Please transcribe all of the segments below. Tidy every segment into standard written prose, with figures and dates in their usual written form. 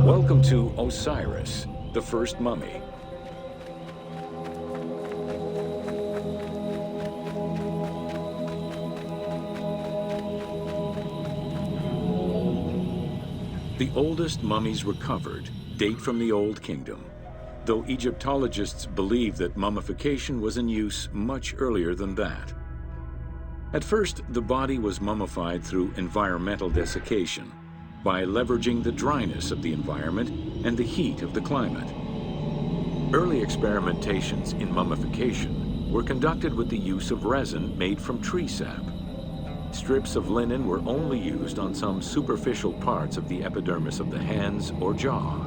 Welcome to Osiris, the first mummy. The oldest mummies recovered date from the Old Kingdom, though Egyptologists believe that mummification was in use much earlier than that. At first, the body was mummified through environmental desiccation, by leveraging the dryness of the environment and the heat of the climate. Early experimentations in mummification were conducted with the use of resin made from tree sap. Strips of linen were only used on some superficial parts of the epidermis of the hands or jaw.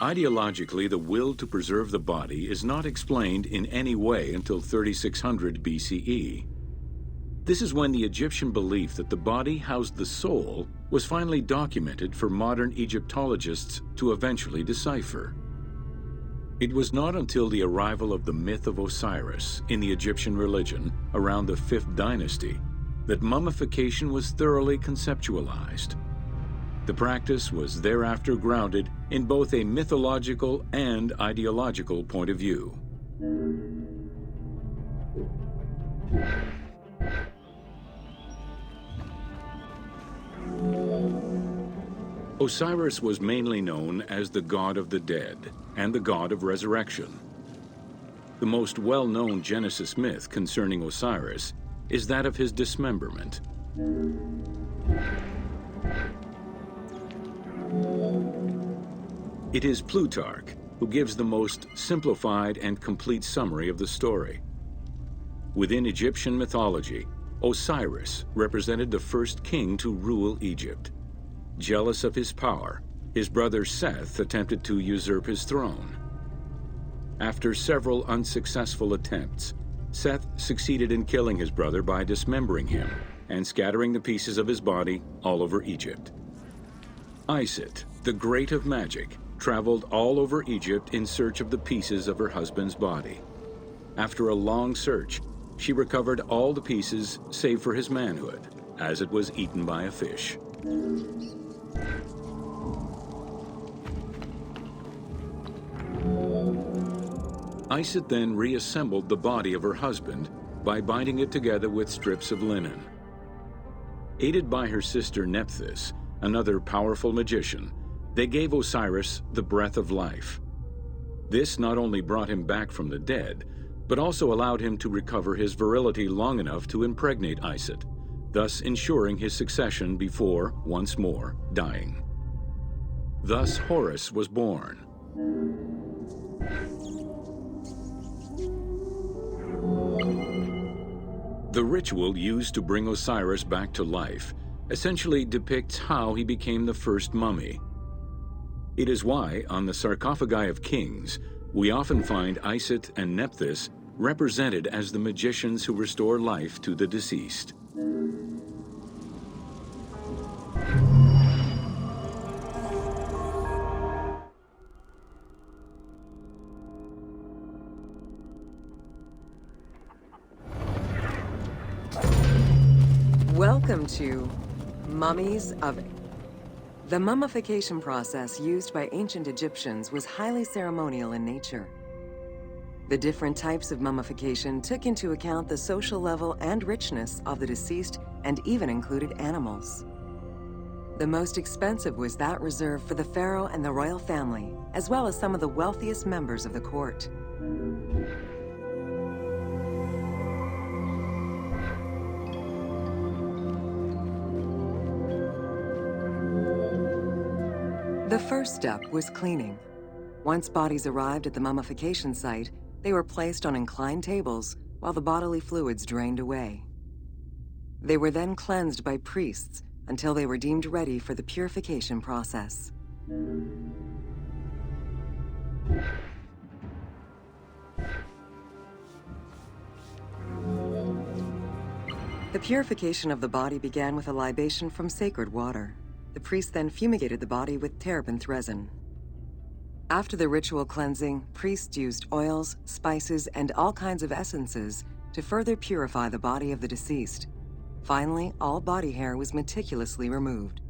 Ideologically, the will to preserve the body is not explained in any way until 3600 BCE. This is when the Egyptian belief that the body housed the soul was finally documented for modern Egyptologists to eventually decipher. It was not until the arrival of the myth of Osiris in the Egyptian religion around the 5th dynasty that mummification was thoroughly conceptualized. The practice was thereafter grounded in both a mythological and ideological point of view. Osiris was mainly known as the god of the dead and the god of resurrection. The most well-known Genesis myth concerning Osiris is that of his dismemberment. It is Plutarch who gives the most simplified and complete summary of the story. Within Egyptian mythology, Osiris represented the first king to rule Egypt. Jealous of his power, his brother Seth attempted to usurp his throne. After several unsuccessful attempts, Seth succeeded in killing his brother by dismembering him and scattering the pieces of his body all over Egypt. Isis, the Great of Magic, traveled all over Egypt in search of the pieces of her husband's body. After a long search, she recovered all the pieces save for his manhood, as it was eaten by a fish. Isis then reassembled the body of her husband by binding it together with strips of linen. Aided by her sister Nephthys, another powerful magician, they gave Osiris the breath of life. This not only brought him back from the dead, but also allowed him to recover his virility long enough to impregnate Isis, thus ensuring his succession before, once more, dying. Thus Horus was born. The ritual used to bring Osiris back to life essentially depicts how he became the first mummy. It is why, on the sarcophagi of kings, we often find Isis and Nephthys represented as the magicians who restore life to the deceased. Welcome to Mummies of... The mummification process used by ancient Egyptians was highly ceremonial in nature. The different types of mummification took into account the social level and richness of the deceased and even included animals. The most expensive was that reserved for the pharaoh and the royal family, as well as some of the wealthiest members of the court. The first step was cleaning. Once bodies arrived at the mummification site, they were placed on inclined tables while the bodily fluids drained away. They were then cleansed by priests until they were deemed ready for the purification process. The purification of the body began with a libation from sacred water. The priest then fumigated the body with terebinth resin. After the ritual cleansing, priests used oils, spices, and all kinds of essences to further purify the body of the deceased. Finally, all body hair was meticulously removed.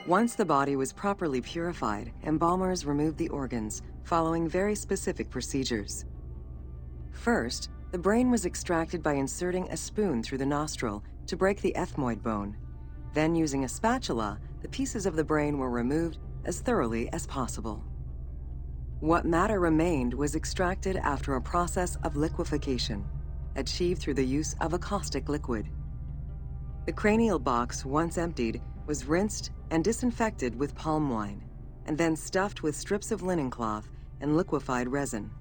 Once the body was properly purified, embalmers removed the organs, following very specific procedures. First, the brain was extracted by inserting a spoon through the nostril to break the ethmoid bone. Then, using a spatula, the pieces of the brain were removed as thoroughly as possible. What matter remained was extracted after a process of liquefaction, achieved through the use of a caustic liquid. The cranial box, once emptied, was rinsed and disinfected with palm wine, and then stuffed with strips of linen cloth and liquefied resin.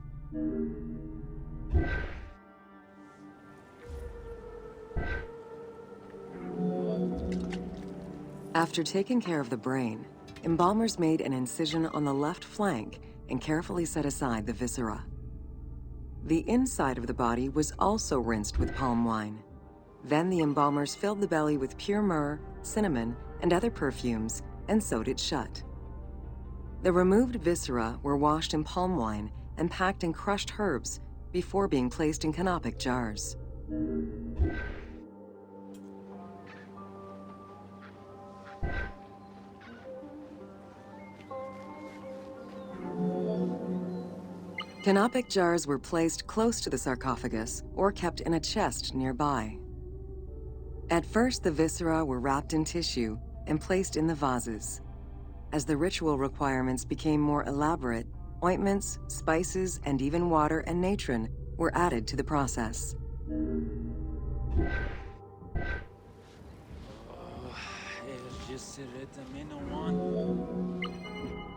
After taking care of the brain, embalmers made an incision on the left flank and carefully set aside the viscera. The inside of the body was also rinsed with palm wine. Then the embalmers filled the belly with pure myrrh, cinnamon, and other perfumes and sewed it shut. The removed viscera were washed in palm wine and packed in crushed herbs before being placed in canopic jars. Canopic jars were placed close to the sarcophagus or kept in a chest nearby. At first, the viscera were wrapped in tissue and placed in the vases. As the ritual requirements became more elaborate, ointments, spices, and even water and natron were added to the process.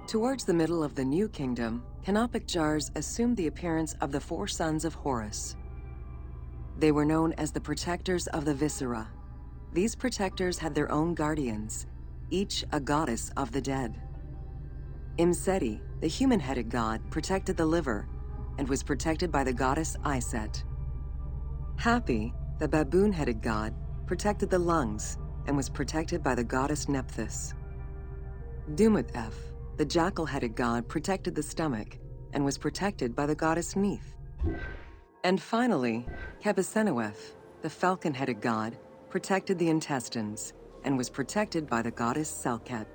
Towards the middle of the New Kingdom, canopic jars assumed the appearance of the 4 sons of Horus. They were known as the protectors of the viscera. These protectors had their own guardians, each a goddess of the dead. Imseti, the human-headed god, protected the liver and was protected by the goddess Iset. Hapi, the baboon-headed god, protected the lungs and was protected by the goddess Nephthys. Dumut-Ef, the jackal-headed god, protected the stomach and was protected by the goddess Neith. And finally, Kebesenuef, the falcon-headed god, protected the intestines and was protected by the goddess Selket.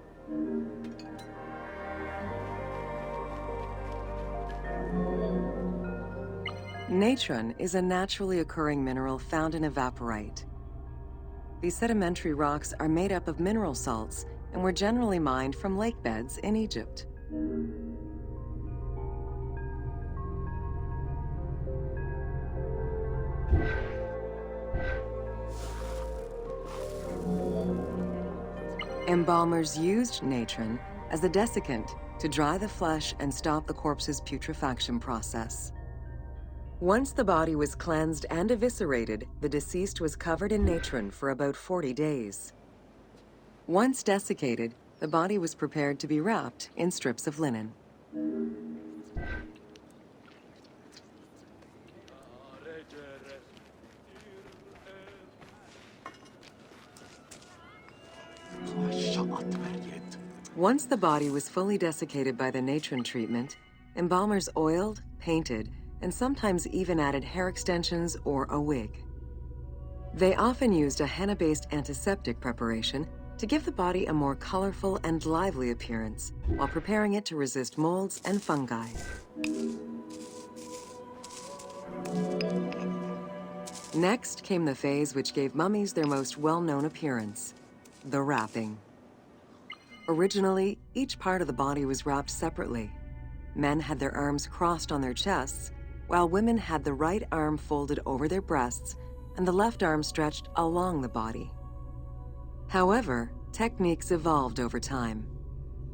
Natron is a naturally occurring mineral found in evaporite. These sedimentary rocks are made up of mineral salts and were generally mined from lake beds in Egypt. Embalmers used natron as a desiccant to dry the flesh and stop the corpse's putrefaction process. Once the body was cleansed and eviscerated, the deceased was covered in natron for about 40 days. Once desiccated, the body was prepared to be wrapped in strips of linen. Once the body was fully desiccated by the natron treatment, embalmers oiled, painted, and sometimes even added hair extensions or a wig. They often used a henna-based antiseptic preparation to give the body a more colorful and lively appearance while preparing it to resist molds and fungi. Next came the phase which gave mummies their most well-known appearance, the wrapping. Originally, each part of the body was wrapped separately. Men had their arms crossed on their chests, while women had the right arm folded over their breasts and the left arm stretched along the body. However, techniques evolved over time.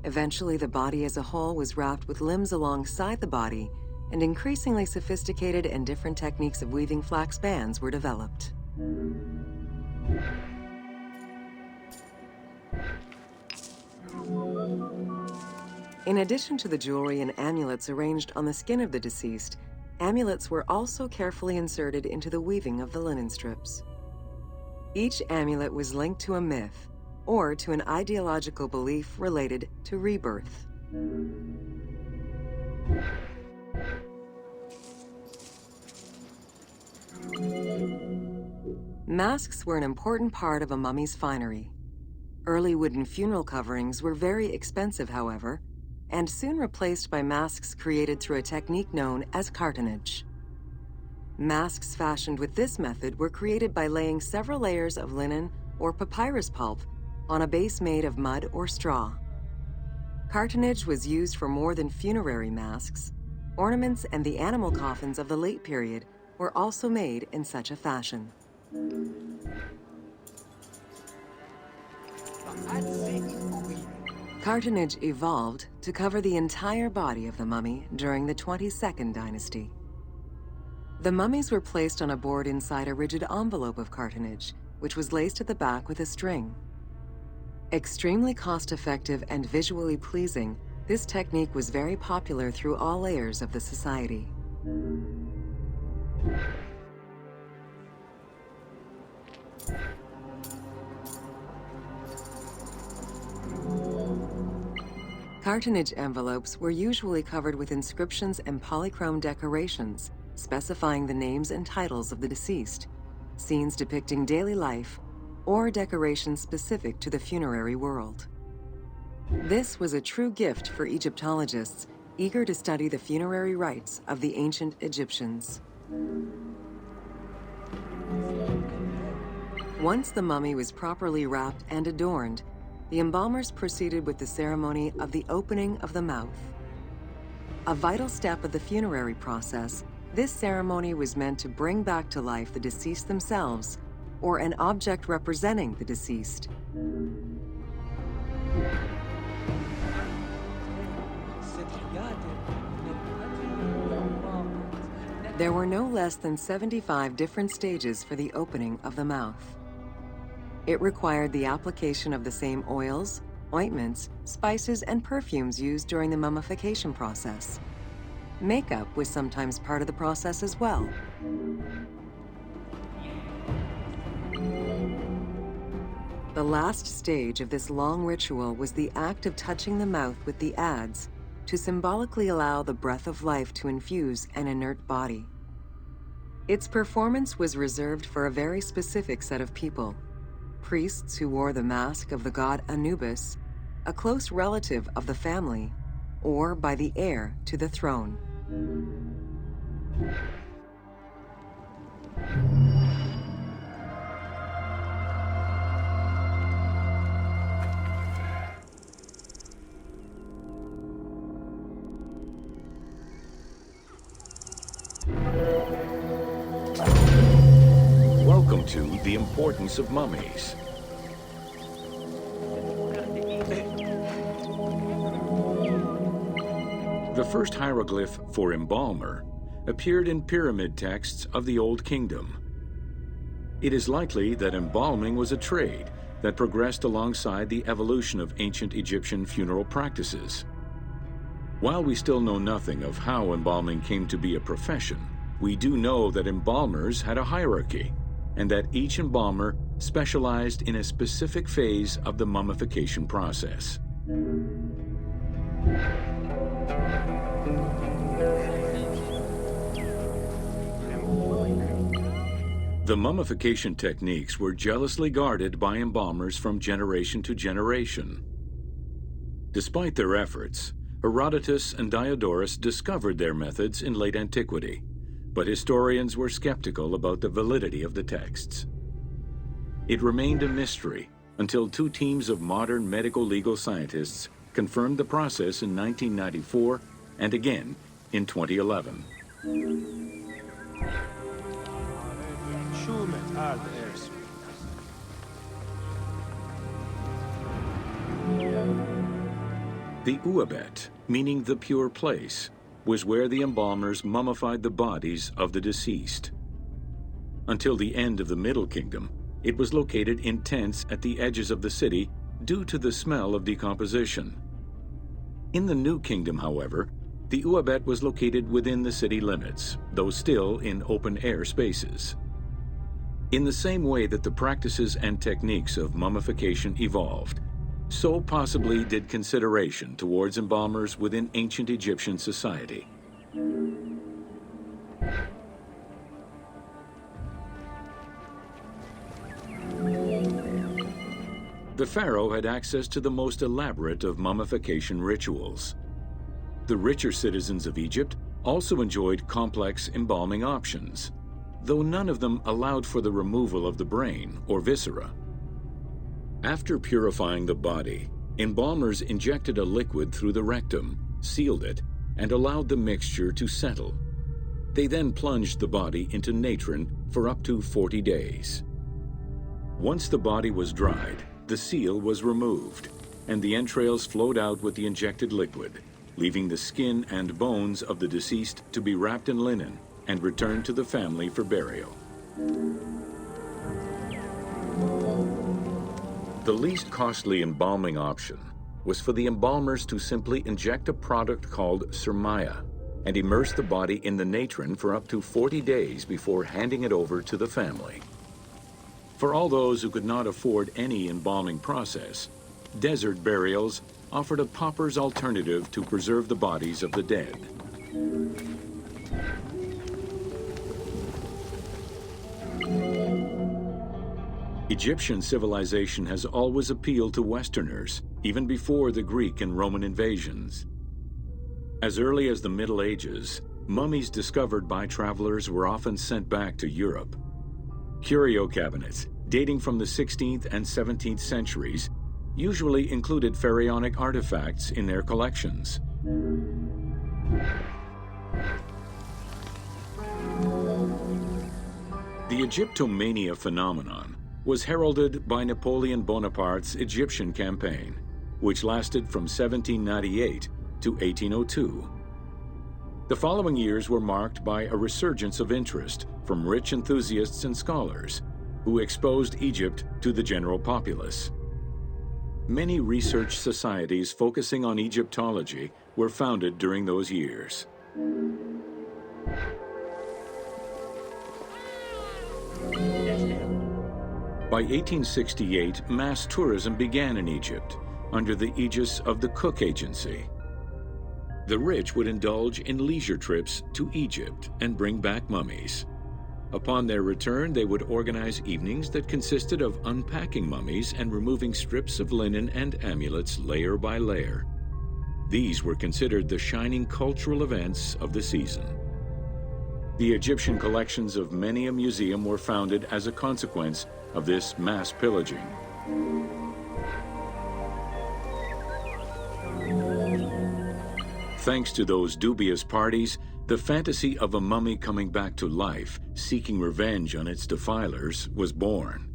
Eventually, the body as a whole was wrapped with limbs alongside the body, and increasingly sophisticated and different techniques of weaving flax bands were developed. In addition to the jewelry and amulets arranged on the skin of the deceased, amulets were also carefully inserted into the weaving of the linen strips. Each amulet was linked to a myth or to an ideological belief related to rebirth. Masks were an important part of a mummy's finery. Early wooden funeral coverings were very expensive, however, and soon replaced by masks created through a technique known as cartonnage. Masks fashioned with this method were created by laying several layers of linen or papyrus pulp on a base made of mud or straw. Cartonnage was used for more than funerary masks. Ornaments and the animal coffins of the late period were also made in such a fashion. Cartonnage evolved to cover the entire body of the mummy during the 22nd dynasty. The mummies were placed on a board inside a rigid envelope of cartonnage, which was laced at the back with a string. Extremely cost-effective and visually pleasing, this technique was very popular through all layers of the society. Cartonnage envelopes were usually covered with inscriptions and polychrome decorations specifying the names and titles of the deceased, scenes depicting daily life, or decorations specific to the funerary world. This was a true gift for Egyptologists eager to study the funerary rites of the ancient Egyptians. Once the mummy was properly wrapped and adorned, the embalmers proceeded with the ceremony of the opening of the mouth. A vital step of the funerary process, this ceremony was meant to bring back to life the deceased themselves or an object representing the deceased. There were no less than 75 different stages for the opening of the mouth. It required the application of the same oils, ointments, spices, and perfumes used during the mummification process. Makeup was sometimes part of the process as well. The last stage of this long ritual was the act of touching the mouth with the adze to symbolically allow the breath of life to infuse an inert body. Its performance was reserved for a very specific set of people: priests who wore the mask of the god Anubis, a close relative of the family, or by the heir to the throne. Welcome to The Importance of Mummies. The first hieroglyph for embalmer appeared in pyramid texts of the Old Kingdom. It is likely that embalming was a trade that progressed alongside the evolution of ancient Egyptian funeral practices. While we still know nothing of how embalming came to be a profession, we do know that embalmers had a hierarchy, and that each embalmer specialized in a specific phase of the mummification process. The mummification techniques were jealously guarded by embalmers from generation to generation. Despite their efforts, Herodotus and Diodorus discovered their methods in late antiquity, but historians were skeptical about the validity of the texts. It remained a mystery until two teams of modern medical legal scientists confirmed the process in 1994 and again in 2011. The Uabet, meaning the pure place, was where the embalmers mummified the bodies of the deceased. Until the end of the Middle Kingdom, it was located in tents at the edges of the city due to the smell of decomposition. In the New Kingdom, however, the Uabet was located within the city limits, though still in open-air spaces. In the same way that the practices and techniques of mummification evolved, so possibly did consideration towards embalmers within ancient Egyptian society. The pharaoh had access to the most elaborate of mummification rituals. The richer citizens of Egypt also enjoyed complex embalming options, though none of them allowed for the removal of the brain or viscera. After purifying the body, embalmers injected a liquid through the rectum, sealed it, and allowed the mixture to settle. They then plunged the body into natron for up to 40 days. Once the body was dried, the seal was removed, and the entrails flowed out with the injected liquid, leaving the skin and bones of the deceased to be wrapped in linen and returned to the family for burial. The least costly embalming option was for the embalmers to simply inject a product called surmaya and immerse the body in the natron for up to 40 days before handing it over to the family. For all those who could not afford any embalming process, desert burials offered a pauper's alternative to preserve the bodies of the dead. Egyptian civilization has always appealed to Westerners, even before the Greek and Roman invasions. As early as the Middle Ages, mummies discovered by travelers were often sent back to Europe. Curio cabinets, dating from the 16th and 17th centuries, usually included pharaonic artifacts in their collections. The Egyptomania phenomenon was heralded by Napoleon Bonaparte's Egyptian campaign, which lasted from 1798 to 1802. The following years were marked by a resurgence of interest from rich enthusiasts and scholars who exposed Egypt to the general populace. Many research societies focusing on Egyptology were founded during those years. By 1868, mass tourism began in Egypt under the aegis of the Cook Agency. The rich would indulge in leisure trips to Egypt and bring back mummies. Upon their return, they would organize evenings that consisted of unpacking mummies and removing strips of linen and amulets layer by layer. These were considered the shining cultural events of the season. The Egyptian collections of many a museum were founded as a consequence of this mass pillaging. Thanks to those dubious parties, the fantasy of a mummy coming back to life, seeking revenge on its defilers, was born.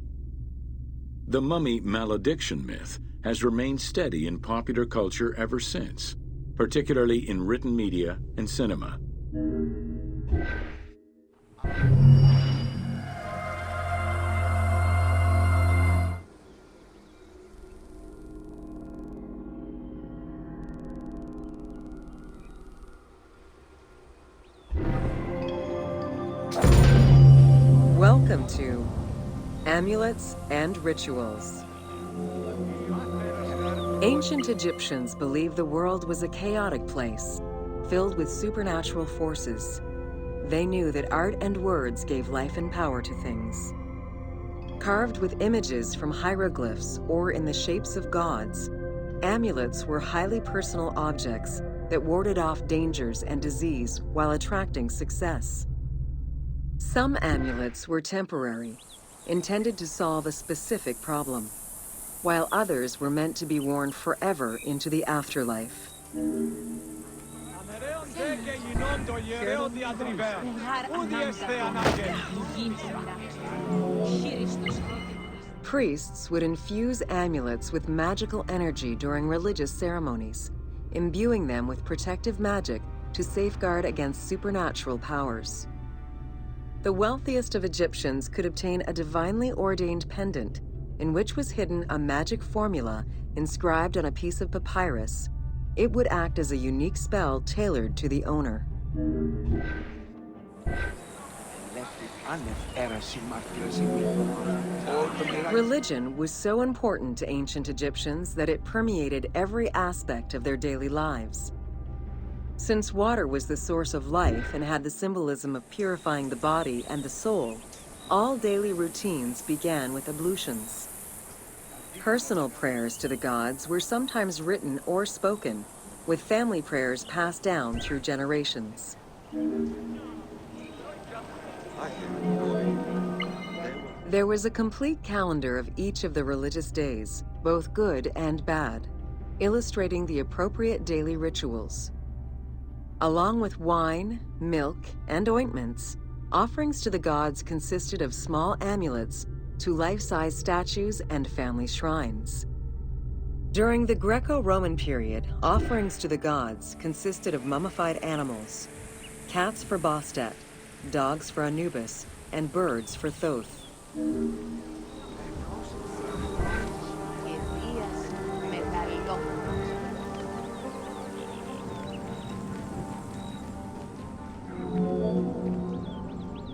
The mummy malediction myth has remained steady in popular culture ever since, particularly in written media and cinema. Welcome to Amulets and Rituals. Ancient Egyptians believed the world was a chaotic place, filled with supernatural forces. They knew that art and words gave life and power to things. Carved with images from hieroglyphs or in the shapes of gods, amulets were highly personal objects that warded off dangers and disease while attracting success. Some amulets were temporary, intended to solve a specific problem, while others were meant to be worn forever into the afterlife. Priests would infuse amulets with magical energy during religious ceremonies, imbuing them with protective magic to safeguard against supernatural powers. The wealthiest of Egyptians could obtain a divinely ordained pendant in which was hidden a magic formula inscribed on a piece of papyrus, it would act as a unique spell tailored to the owner. Religion was so important to ancient Egyptians that it permeated every aspect of their daily lives. Since water was the source of life and had the symbolism of purifying the body and the soul, all daily routines began with ablutions. Personal prayers to the gods were sometimes written or spoken, with family prayers passed down through generations. There was a complete calendar of each of the religious days, both good and bad, illustrating the appropriate daily rituals. Along with wine, milk, and ointments, offerings to the gods consisted of small amulets to life-size statues and family shrines. During the Greco-Roman period, offerings to the gods consisted of mummified animals, cats for Bastet, dogs for Anubis, and birds for Thoth.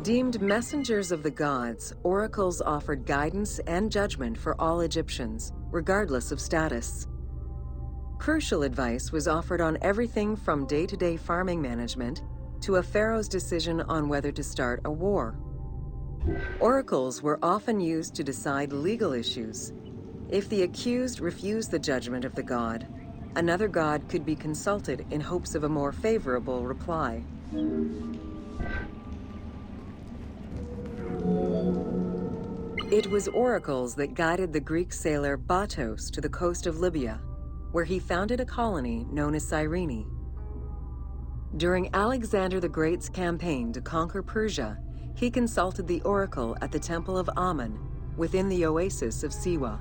Deemed messengers of the gods, oracles offered guidance and judgment for all Egyptians, regardless of status. Crucial advice was offered on everything from day-to-day farming management to a pharaoh's decision on whether to start a war. Oracles were often used to decide legal issues. If the accused refused the judgment of the god, another god could be consulted in hopes of a more favorable reply. It was oracles that guided the Greek sailor Batos to the coast of Libya, where he founded a colony known as Cyrene. During Alexander the Great's campaign to conquer Persia, he consulted the oracle at the Temple of Amun within the oasis of Siwa,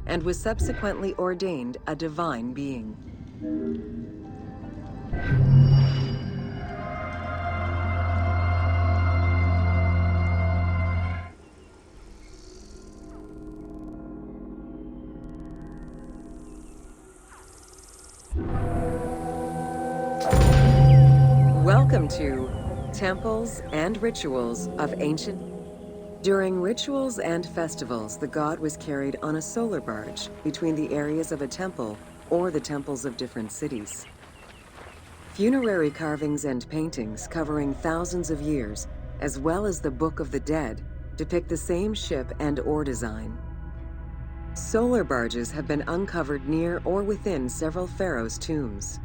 and was subsequently ordained a divine being. Welcome to Temples and Rituals of Ancient. During rituals and festivals, the god was carried on a solar barge between the areas of a temple or the temples of different cities. Funerary carvings and paintings covering thousands of years, as well as the Book of the Dead, depict the same ship and oar design. Solar barges have been uncovered near or within several pharaohs' tombs.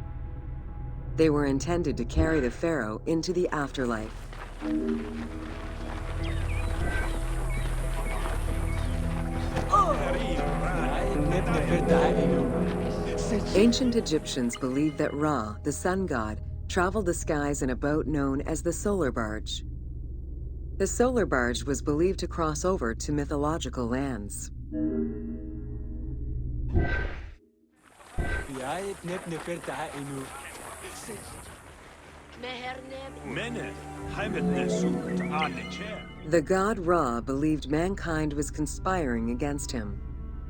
They were intended to carry the pharaoh into the afterlife. Ancient Egyptians believed that Ra, the sun god, traveled the skies in a boat known as the solar barge. The solar barge was believed to cross over to mythological lands. The god Ra believed mankind was conspiring against him.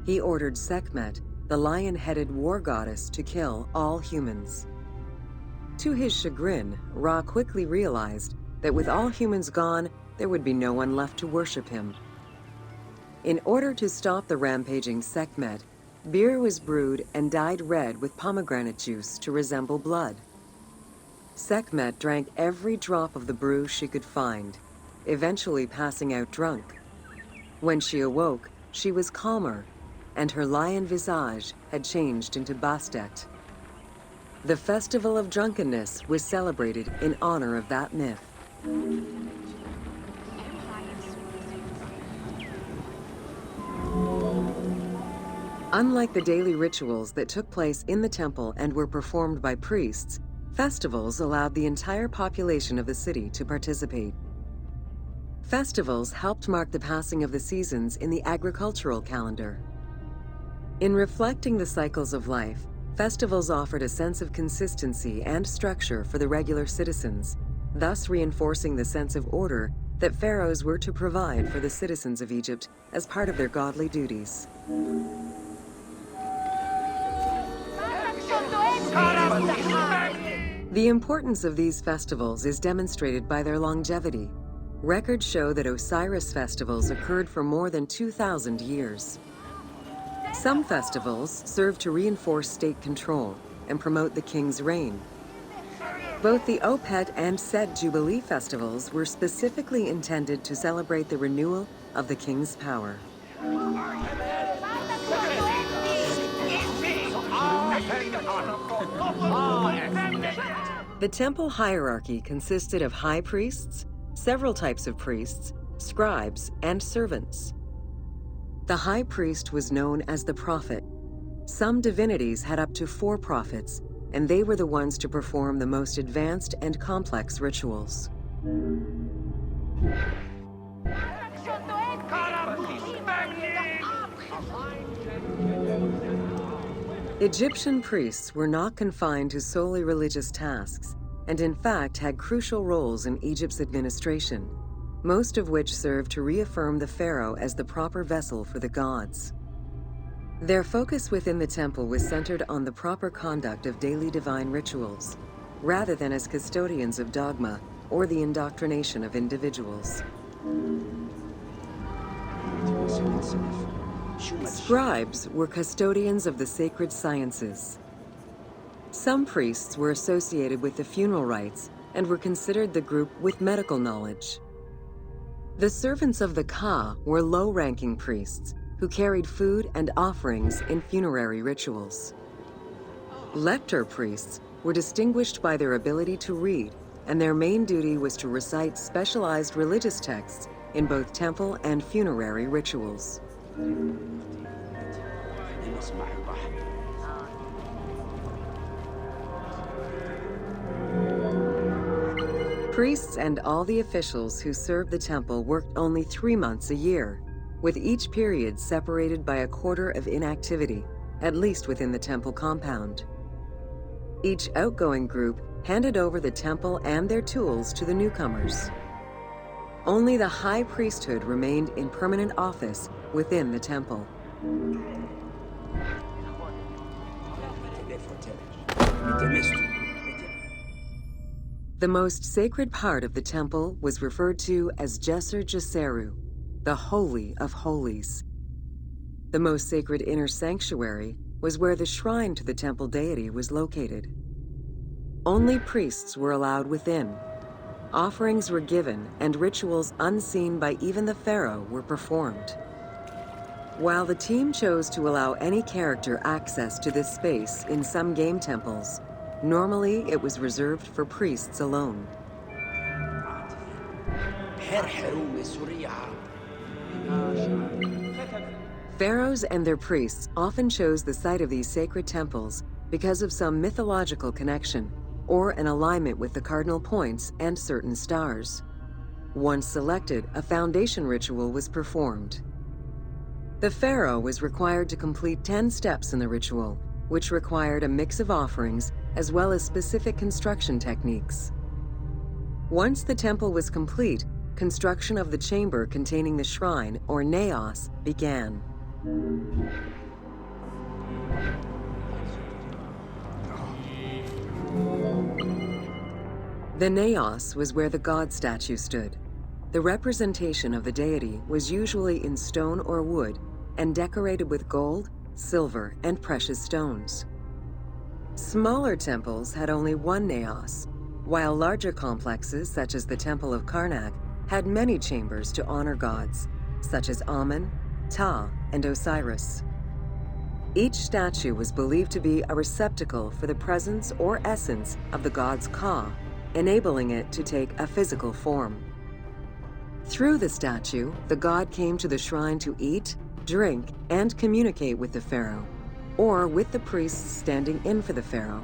He ordered Sekhmet, the lion-headed war goddess, to kill all humans. To his chagrin, Ra quickly realized that with all humans gone, there would be no one left to worship him. In order to stop the rampaging Sekhmet, beer was brewed and dyed red with pomegranate juice to resemble blood. Sekhmet drank every drop of the brew she could find, eventually passing out drunk. When she awoke, she was calmer, and her lion visage had changed into Bastet. The Festival of Drunkenness was celebrated in honor of that myth. Unlike the daily rituals that took place in the temple and were performed by priests, festivals allowed the entire population of the city to participate. Festivals helped mark the passing of the seasons in the agricultural calendar. In reflecting the cycles of life, festivals offered a sense of consistency and structure for the regular citizens, thus reinforcing the sense of order that pharaohs were to provide for the citizens of Egypt as part of their godly duties. The importance of these festivals is demonstrated by their longevity. Records show that Osiris festivals occurred for more than 2,000 years. Some festivals serve to reinforce state control and promote the king's reign. Both the Opet and Set Jubilee festivals were specifically intended to celebrate the renewal of the king's power. The temple hierarchy consisted of high priests, several types of priests, scribes, and servants. The high priest was known as the prophet. Some divinities had up to 4 prophets, and they were the ones to perform the most advanced and complex rituals. Egyptian priests were not confined to solely religious tasks, and in fact had crucial roles in Egypt's administration, most of which served to reaffirm the pharaoh as the proper vessel for the gods. Their focus within the temple was centered on the proper conduct of daily divine rituals, rather than as custodians of dogma or the indoctrination of individuals. Scribes were custodians of the sacred sciences. Some priests were associated with the funeral rites and were considered the group with medical knowledge. The servants of the Ka were low-ranking priests who carried food and offerings in funerary rituals. Lector priests were distinguished by their ability to read, and their main duty was to recite specialized religious texts in both temple and funerary rituals. Priests and all the officials who served the temple worked only 3 months a year, with each period separated by a quarter of inactivity, at least within the temple compound. Each outgoing group handed over the temple and their tools to the newcomers. Only the high priesthood remained in permanent office within the temple. The most sacred part of the temple was referred to as Jeser Jeseru, the Holy of Holies. The most sacred inner sanctuary was where the shrine to the temple deity was located. Only priests were allowed within. Offerings were given and rituals unseen by even the pharaoh were performed. While the team chose to allow any character access to this space in some game temples, normally it was reserved for priests alone. Pharaohs and their priests often chose the site of these sacred temples because of some mythological connection or an alignment with the cardinal points and certain stars. Once selected, a foundation ritual was performed. The pharaoh was required to complete 10 steps in the ritual, which required a mix of offerings as well as specific construction techniques. Once the temple was complete, construction of the chamber containing the shrine, or naos, began. The naos was where the god statue stood. The representation of the deity was usually in stone or wood and decorated with gold, silver, and precious stones. Smaller temples had only one naos, while larger complexes, such as the Temple of Karnak, had many chambers to honor gods, such as Amun, Ptah, and Osiris. Each statue was believed to be a receptacle for the presence or essence of the god's Ka, enabling it to take a physical form. Through the statue, the god came to the shrine to eat, drink, and communicate with the pharaoh, or with the priests standing in for the pharaoh.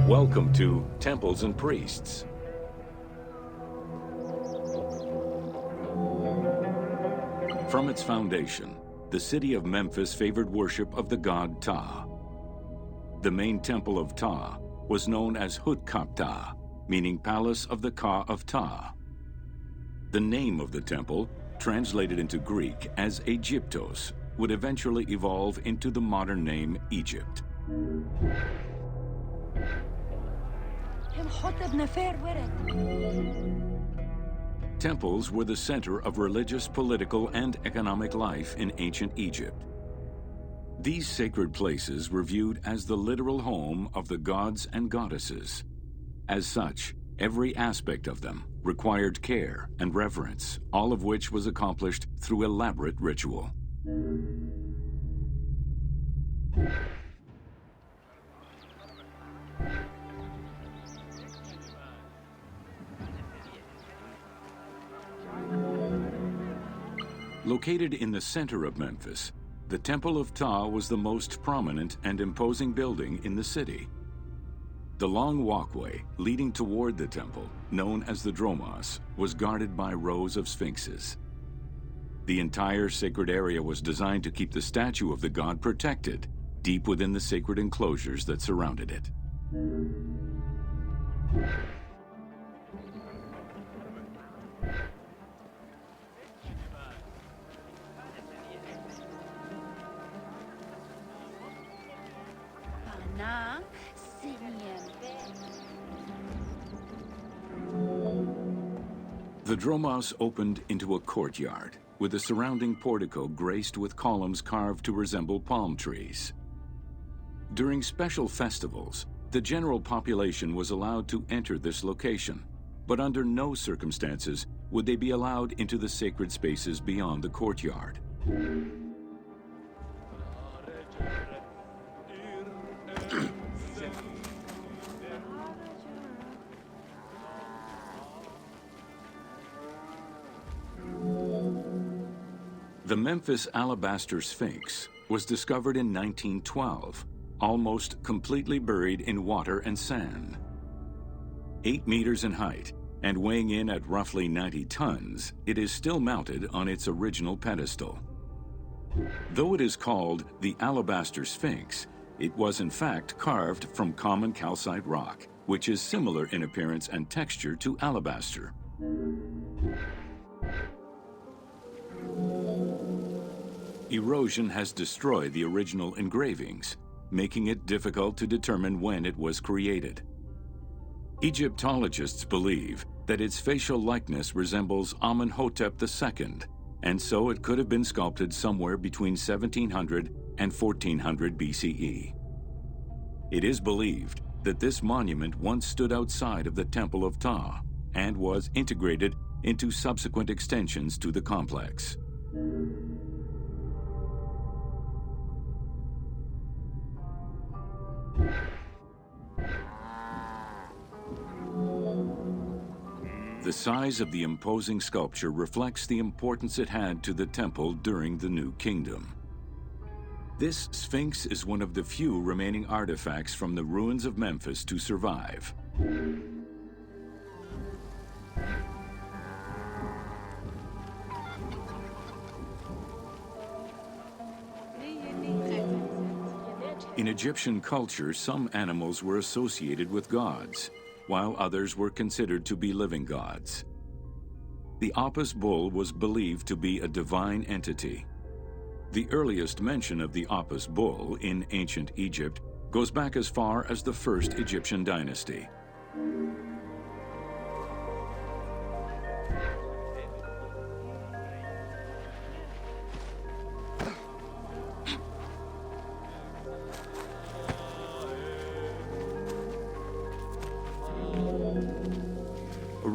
Welcome to Temples and Priests. From its foundation, the city of Memphis favored worship of the god Ptah. The main temple of Ptah was known as Hutkapta, meaning Palace of the Ka of Ptah. The name of the temple, translated into Greek as Aegyptos, would eventually evolve into the modern name Egypt. Temples were the center of religious, political, and economic life in ancient Egypt. These sacred places were viewed as the literal home of the gods and goddesses. As such, every aspect of them required care and reverence, all of which was accomplished through elaborate ritual. Located in the center of Memphis, the Temple of Ptah was the most prominent and imposing building in the city. The long walkway leading toward the temple, known as the Dromos, was guarded by rows of sphinxes. The entire sacred area was designed to keep the statue of the god protected, deep within the sacred enclosures that surrounded it. The Dromos opened into a courtyard, with a surrounding portico graced with columns carved to resemble palm trees. During special festivals, the general population was allowed to enter this location, but under no circumstances would they be allowed into the sacred spaces beyond the courtyard. The Memphis Alabaster Sphinx was discovered in 1912, almost completely buried in water and sand. 8 meters in height and weighing in at roughly 90 tons, it is still mounted on its original pedestal. Though it is called the Alabaster Sphinx, it was in fact carved from common calcite rock, which is similar in appearance and texture to alabaster. Erosion has destroyed the original engravings, making it difficult to determine when it was created. Egyptologists believe that its facial likeness resembles Amenhotep II, and so it could have been sculpted somewhere between 1700 and 1400 BCE. It is believed that this monument once stood outside of the Temple of Ptah and was integrated into subsequent extensions to the complex. The size of the imposing sculpture reflects the importance it had to the temple during the New Kingdom. This Sphinx is one of the few remaining artifacts from the ruins of Memphis to survive. In Egyptian culture, some animals were associated with gods, while others were considered to be living gods. The Apis bull was believed to be a divine entity. The earliest mention of the Apis bull in ancient Egypt goes back as far as the first Egyptian dynasty.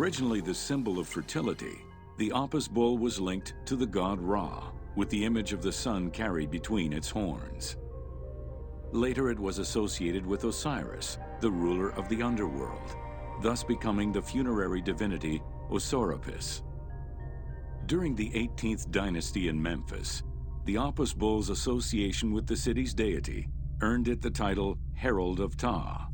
Originally the symbol of fertility, the Apis bull was linked to the god Ra, with the image of the sun carried between its horns. Later it was associated with Osiris, the ruler of the underworld, thus becoming the funerary divinity Osorapis. During the 18th dynasty in Memphis, the Apis bull's association with the city's deity earned it the title Herald of Ptah.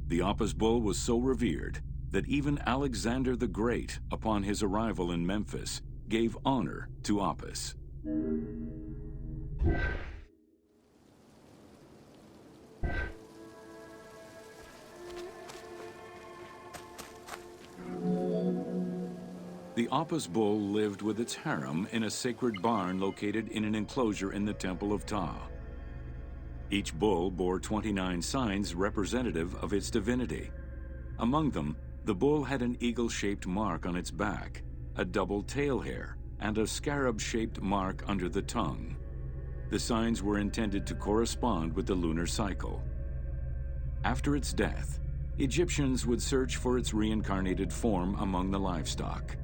The Apis bull was so revered that even Alexander the Great, upon his arrival in Memphis, gave honor to Apis. The Apis bull lived with its harem in a sacred barn located in an enclosure in the Temple of Ptah. Each bull bore 29 signs representative of its divinity. Among them, the bull had an eagle-shaped mark on its back, a double tail hair, and a scarab-shaped mark under the tongue. The signs were intended to correspond with the lunar cycle. After its death, Egyptians would search for its reincarnated form among the livestock.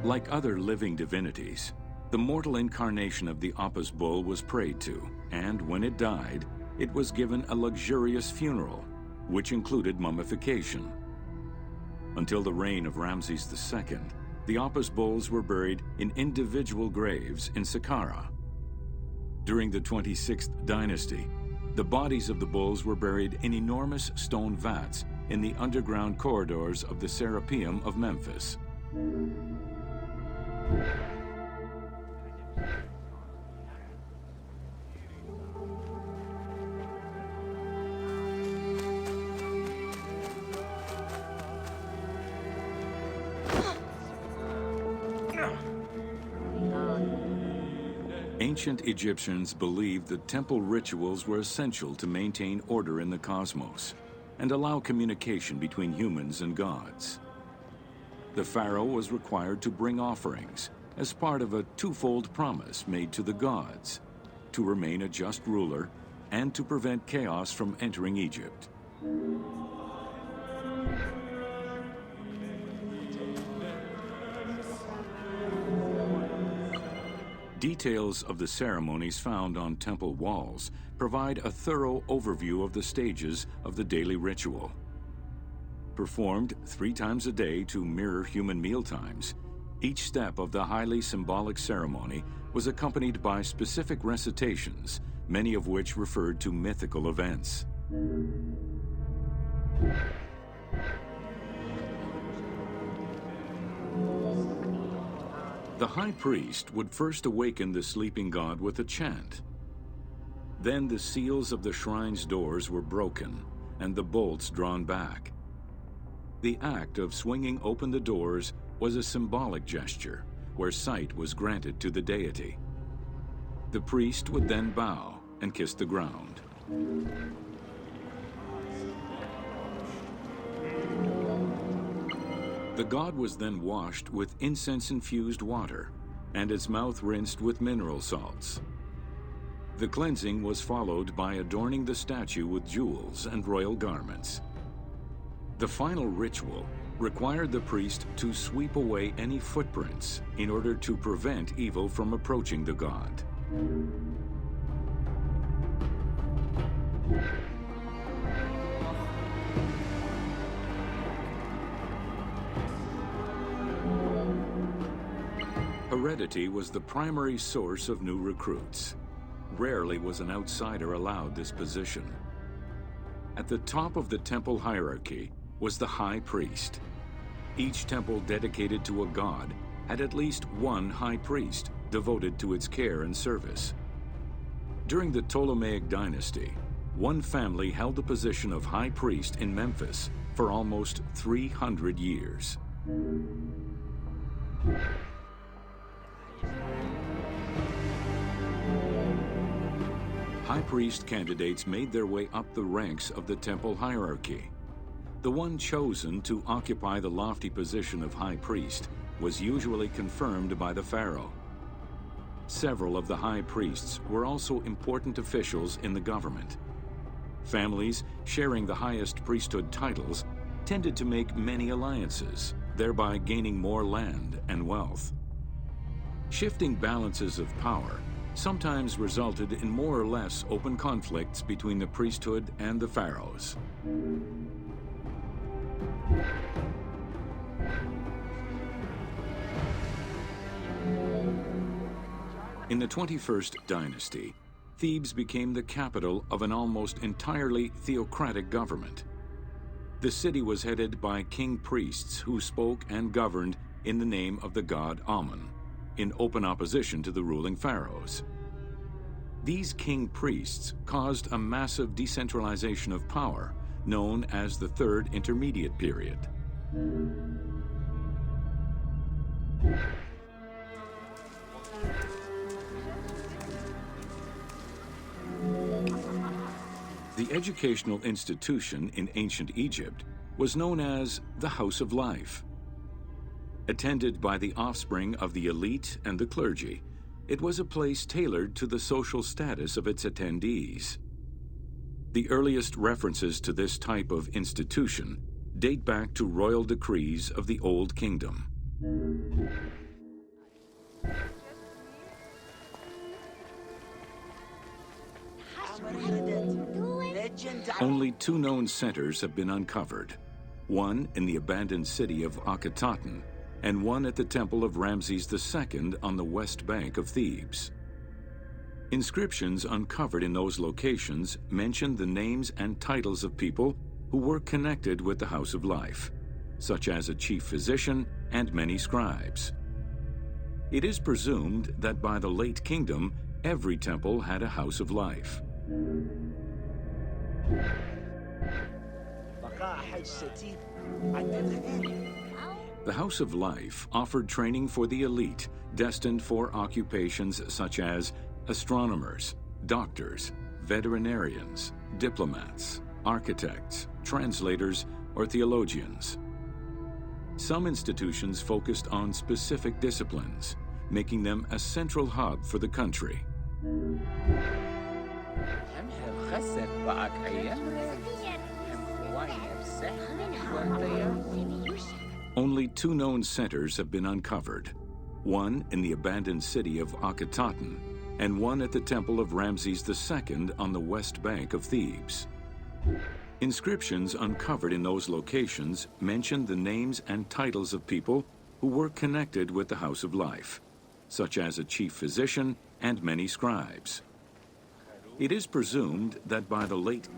Like other living divinities, the mortal incarnation of the Apis bull was prayed to, and when it died, it was given a luxurious funeral, which included mummification. Until the reign of Ramses II, the Apis bulls were buried in individual graves in Saqqara. During the 26th dynasty, the bodies of the bulls were buried in enormous stone vats in the underground corridors of the Serapeum of Memphis. Ancient Egyptians believed that temple rituals were essential to maintain order in the cosmos and allow communication between humans and gods. The pharaoh was required to bring offerings as part of a twofold promise made to the gods, to remain a just ruler and to prevent chaos from entering Egypt. Details of the ceremonies found on temple walls provide a thorough overview of the stages of the daily ritual. Performed 3 times a day to mirror human mealtimes, each step of the highly symbolic ceremony was accompanied by specific recitations, many of which referred to mythical events. The high priest would first awaken the sleeping god with a chant. Then the seals of the shrine's doors were broken and the bolts drawn back. The act of swinging open the doors was a symbolic gesture where sight was granted to the deity. The priest would then bow and kiss the ground. The god was then washed with incense-infused water and its mouth rinsed with mineral salts. The cleansing was followed by adorning the statue with jewels and royal garments. The final ritual required the priest to sweep away any footprints in order to prevent evil from approaching the god. Heredity was the primary source of new recruits. Rarely was an outsider allowed this position. At the top of the temple hierarchy was the high priest. Each temple dedicated to a god had at least one high priest devoted to its care and service. During the Ptolemaic dynasty, one family held the position of high priest in Memphis for almost 300 years. High priest candidates made their way up the ranks of the temple hierarchy. The one chosen to occupy the lofty position of high priest was usually confirmed by the pharaoh. Several of the high priests were also important officials in the government. Families sharing the highest priesthood titles tended to make many alliances, thereby gaining more land and wealth. Shifting balances of power sometimes resulted in more or less open conflicts between the priesthood and the pharaohs. In the 21st dynasty, Thebes became the capital of an almost entirely theocratic government. The city was headed by king priests who spoke and governed in the name of the god Amun, in open opposition to the ruling pharaohs. These king priests caused a massive decentralization of power, known as the Third Intermediate Period. The educational institution in ancient Egypt was known as the House of Life. Attended by the offspring of the elite and the clergy, it was a place tailored to the social status of its attendees. The earliest references to this type of institution date back to royal decrees of the Old Kingdom. Only two known centers have been uncovered, one in the abandoned city of Akhetaten and one at the temple of Ramses II on the west bank of Thebes. Inscriptions uncovered in those locations mention the names and titles of people who were connected with the House of Life, such as a chief physician and many scribes. It is presumed that by the late kingdom, every temple had a House of Life. The House of Life offered training for the elite, destined for occupations such as astronomers, doctors, veterinarians, diplomats, architects, translators, or theologians. Some institutions focused on specific disciplines, making them a central hub for the country. Only two known centers have been uncovered, one in the abandoned city of Akhetaten and one at the temple of Ramses II on the west bank of Thebes. Inscriptions uncovered in those locations mention the names and titles of people who were connected with the House of Life, such as a chief physician and many scribes. It is presumed that by the late,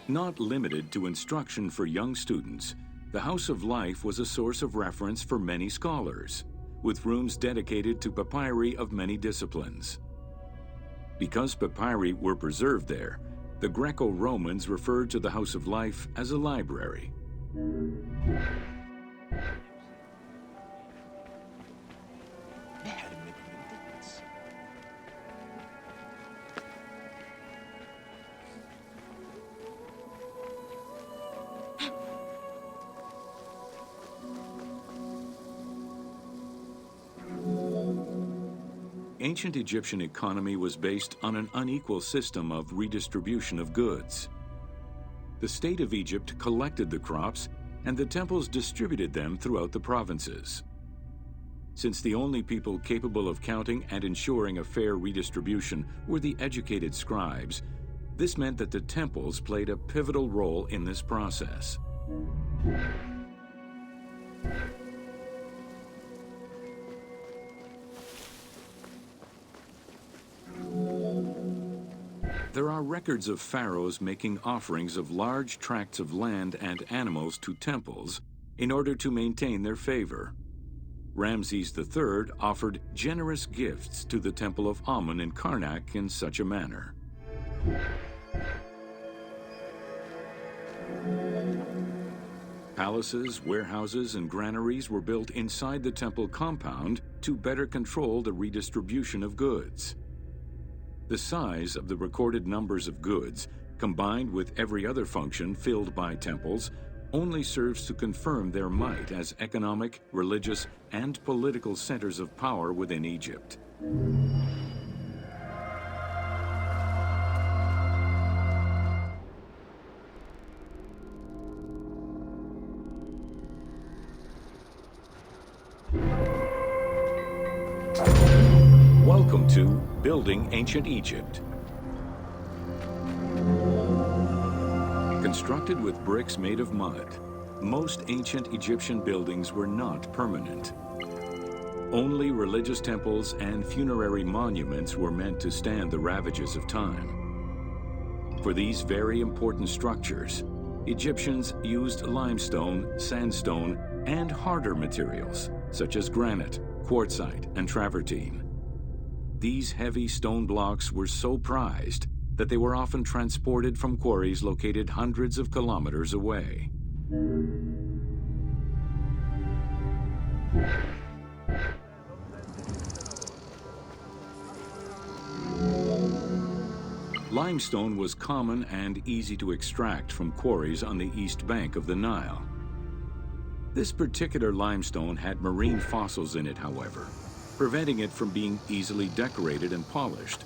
not limited to instruction for young students, the House of Life was a source of reference for many scholars, with rooms dedicated to papyri of many disciplines. Because papyri were preserved there, the Greco-Romans referred to the House of Life as a library. Ancient Egyptian economy was based on an unequal system of redistribution of goods. The state of Egypt collected the crops, and the temples distributed them throughout the provinces. Since the only people capable of counting and ensuring a fair redistribution were the educated scribes, this meant that the temples played a pivotal role in this process. There are records of pharaohs making offerings of large tracts of land and animals to temples in order to maintain their favor. Ramses III offered generous gifts to the temple of Amun in Karnak in such a manner. Palaces, warehouses, and granaries were built inside the temple compound to better control the redistribution of goods. The size of the recorded numbers of goods, combined with every other function filled by temples, only serves to confirm their might as economic, religious, and political centers of power within Egypt. Welcome to Building Ancient Egypt. Constructed with bricks made of mud, most ancient Egyptian buildings were not permanent. Only religious temples and funerary monuments were meant to stand the ravages of time. For these very important structures, Egyptians used limestone, sandstone, and harder materials, such as granite, quartzite, and travertine. These heavy stone blocks were so prized that they were often transported from quarries located hundreds of kilometers away. Limestone was common and easy to extract from quarries on the east bank of the Nile. This particular limestone had marine fossils in it, however, preventing it from being easily decorated and polished.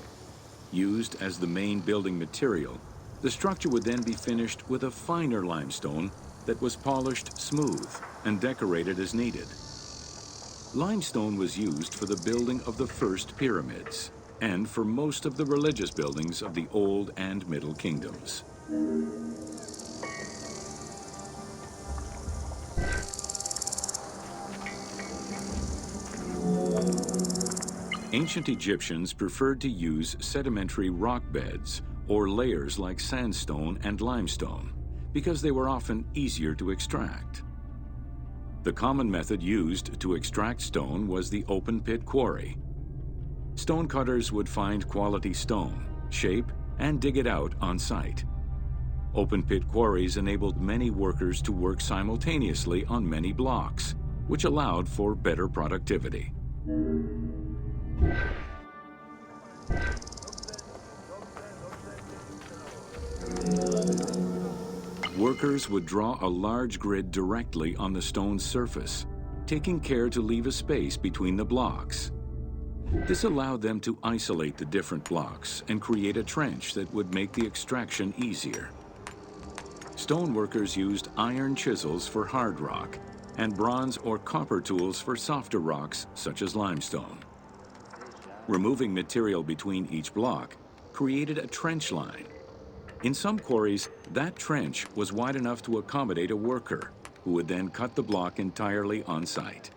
Used as the main building material, the structure would then be finished with a finer limestone that was polished smooth and decorated as needed. Limestone was used for the building of the first pyramids and for most of the religious buildings of the Old and Middle Kingdoms. Ancient Egyptians preferred to use sedimentary rock beds or layers like sandstone and limestone because they were often easier to extract. The common method used to extract stone was the open pit quarry. Stonecutters would find quality stone, shape, and dig it out on site. Open pit quarries enabled many workers to work simultaneously on many blocks, which allowed for better productivity. Workers would draw a large grid directly on the stone's surface, taking care to leave a space between the blocks. This allowed them to isolate the different blocks and create a trench that would make the extraction easier. Stoneworkers used iron chisels for hard rock and bronze or copper tools for softer rocks such as limestone. Removing material between each block created a trench line. In some quarries, that trench was wide enough to accommodate a worker, who would then cut the block entirely on site.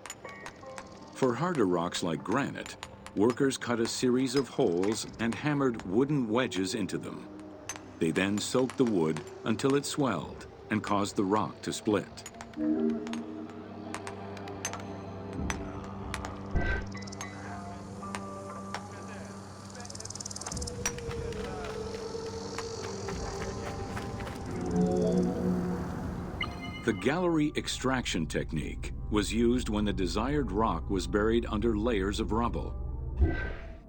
For harder rocks like granite, workers cut a series of holes and hammered wooden wedges into them. They then soaked the wood until it swelled and caused the rock to split. The gallery extraction technique was used when the desired rock was buried under layers of rubble.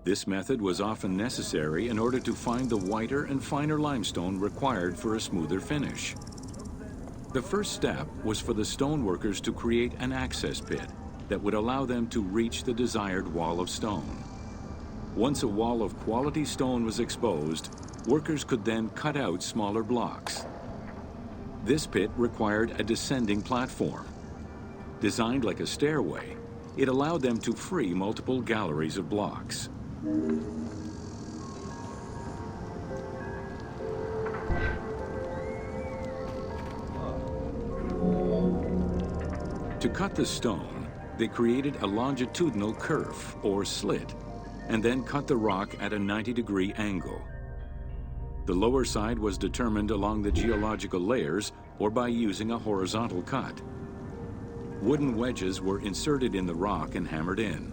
This method was often necessary in order to find the whiter and finer limestone required for a smoother finish. The first step was for the stoneworkers to create an access pit that would allow them to reach the desired wall of stone. Once a wall of quality stone was exposed, workers could then cut out smaller blocks. This pit required a descending platform. Designed like a stairway, it allowed them to free multiple galleries of blocks. To cut the stone, they created a longitudinal kerf or slit, and then cut the rock at a 90-degree angle. The lower side was determined along the geological layers or by using a horizontal cut. Wooden wedges were inserted in the rock and hammered in.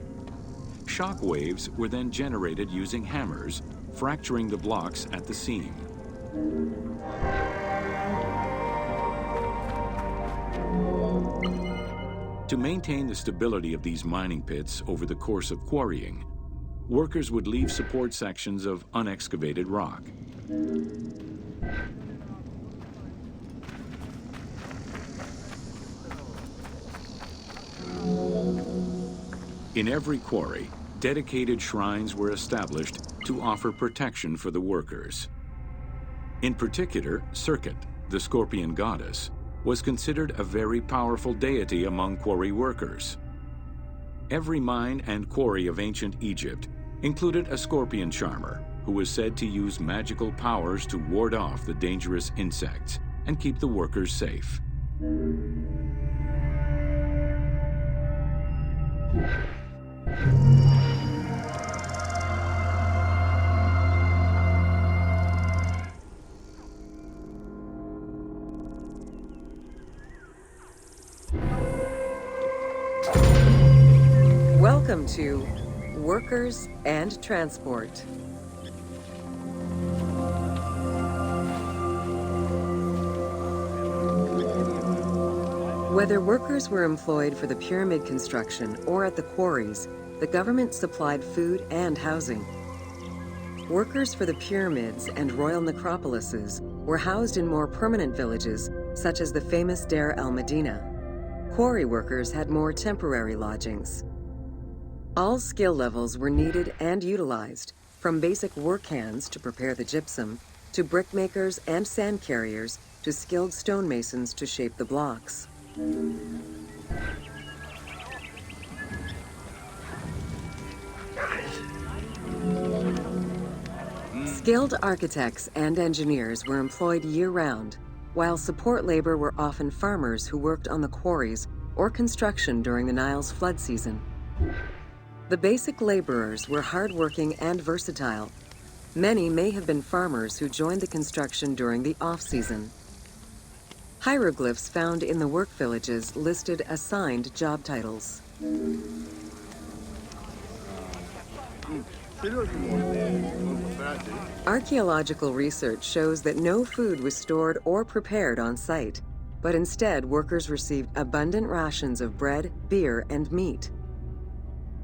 Shock waves were then generated using hammers, fracturing the blocks at the seam. To maintain the stability of these mining pits over the course of quarrying, workers would leave support sections of unexcavated rock. In every quarry, dedicated shrines were established to offer protection for the workers. In particular, Serket, the scorpion goddess, was considered a very powerful deity among quarry workers. Every mine and quarry of ancient Egypt included a scorpion charmer who was said to use magical powers to ward off the dangerous insects and keep the workers safe. Welcome to Workers and Transport. Whether workers were employed for the pyramid construction or at the quarries, the government supplied food and housing. Workers for the pyramids and royal necropolises were housed in more permanent villages, such as the famous Deir el-Medina. Quarry workers had more temporary lodgings. All skill levels were needed and utilized, from basic work hands to prepare the gypsum, to brickmakers and sand carriers, to skilled stonemasons to shape the blocks. Skilled architects and engineers were employed year-round, while support labor were often farmers who worked on the quarries or construction during the Nile's flood season. The basic laborers were hardworking and versatile. Many may have been farmers who joined the construction during the off-season. Hieroglyphs found in the work villages listed assigned job titles. Archaeological research shows that no food was stored or prepared on site, but instead workers received abundant rations of bread, beer, and meat.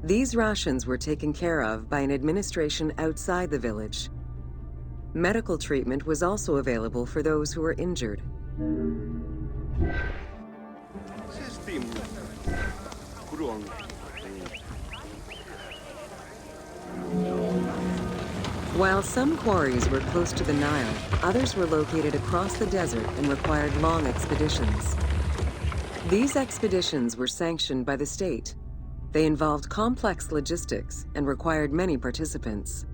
These rations were taken care of by an administration outside the village. Medical treatment was also available for those who were injured. While some quarries were close to the Nile, others were located across the desert and required long expeditions. These expeditions were sanctioned by the state. They involved complex logistics and required many participants.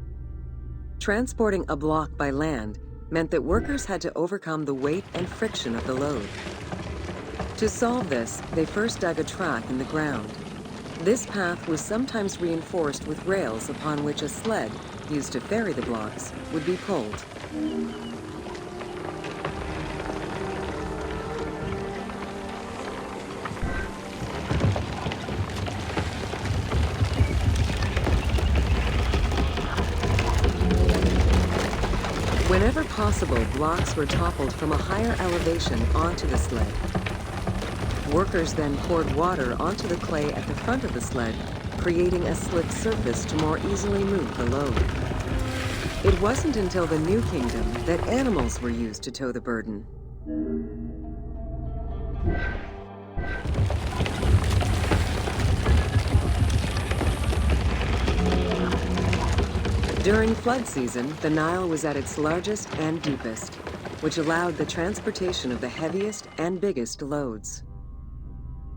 Transporting a block by land meant that workers had to overcome the weight and friction of the load. To solve this, they first dug a track in the ground. This path was sometimes reinforced with rails upon which a sled, used to ferry the blocks, would be pulled. Whenever possible, blocks were toppled from a higher elevation onto the sled. Workers then poured water onto the clay at the front of the sled, creating a slick surface to more easily move the load. It wasn't until the New Kingdom that animals were used to tow the burden. During flood season, the Nile was at its largest and deepest, which allowed the transportation of the heaviest and biggest loads.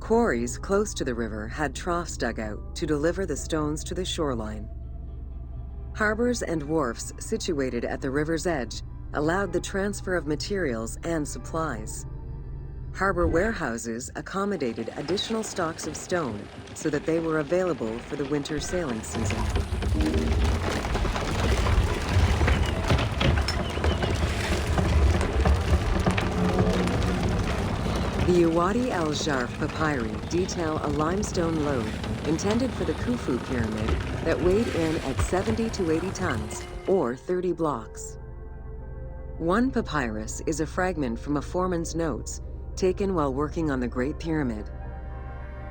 Quarries close to the river had troughs dug out to deliver the stones to the shoreline. Harbors and wharfs situated at the river's edge allowed the transfer of materials and supplies. Harbor warehouses accommodated additional stocks of stone so that they were available for the winter sailing season. The Wadi al-Jarf papyri detail a limestone load intended for the Khufu pyramid that weighed in at 70 to 80 tons, or 30 blocks. One papyrus is a fragment from a foreman's notes taken while working on the Great Pyramid.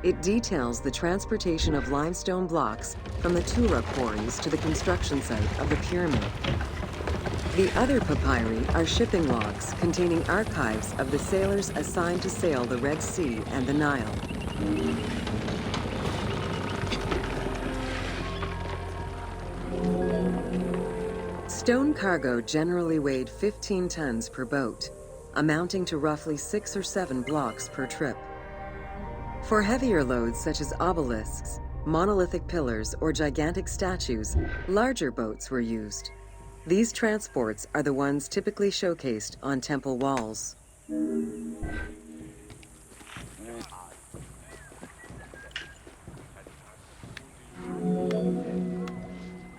It details the transportation of limestone blocks from the Tura quarries to the construction site of the pyramid. The other papyri are shipping logs containing archives of the sailors assigned to sail the Red Sea and the Nile. Stone cargo generally weighed 15 tons per boat, amounting to roughly 6 or 7 blocks per trip. For heavier loads such as obelisks, monolithic pillars, or gigantic statues, larger boats were used. These transports are the ones typically showcased on temple walls.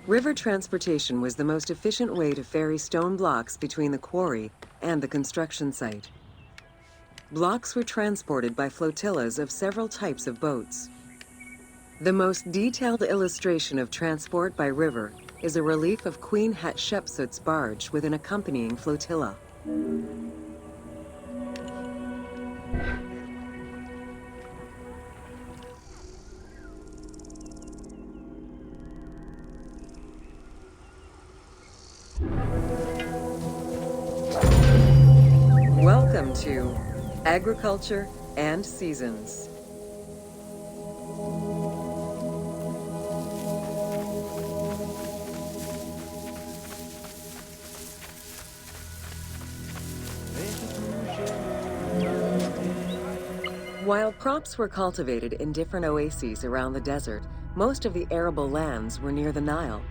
River transportation was the most efficient way to ferry stone blocks between the quarry and the construction site. Blocks were transported by flotillas of several types of boats. The most detailed illustration of transport by river is a relief of Queen Hatshepsut's barge with an accompanying flotilla. Welcome to Agriculture and Seasons. While crops were cultivated in different oases around the desert, most of the arable lands were near the Nile.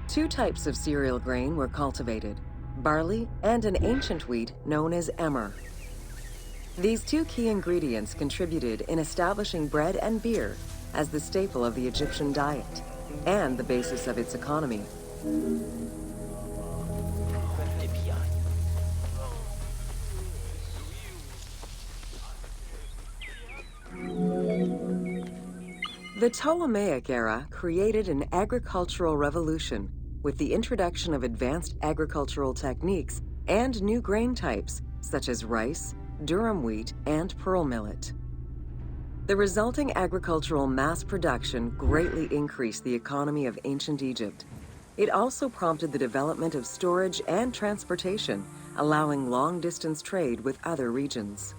Two types of cereal grain were cultivated: barley and an ancient wheat known as emmer. These two key ingredients contributed in establishing bread and beer as the staple of the Egyptian diet and the basis of its economy. The Ptolemaic era created an agricultural revolution with the introduction of advanced agricultural techniques and new grain types such as rice, durum wheat, and pearl millet. The resulting agricultural mass production greatly increased the economy of ancient Egypt. It also prompted the development of storage and transportation, allowing long-distance trade with other regions.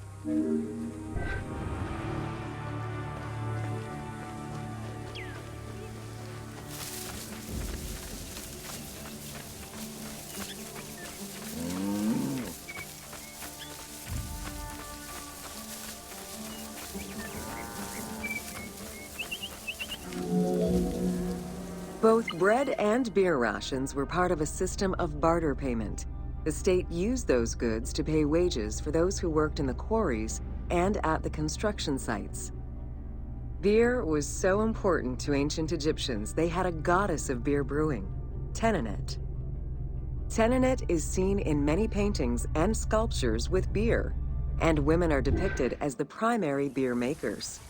Both bread and beer rations were part of a system of barter payment. The state used those goods to pay wages for those who worked in the quarries and at the construction sites. Beer was so important to ancient Egyptians, they had a goddess of beer brewing, Tenenet. Tenenet is seen in many paintings and sculptures with beer, and women are depicted as the primary beer makers.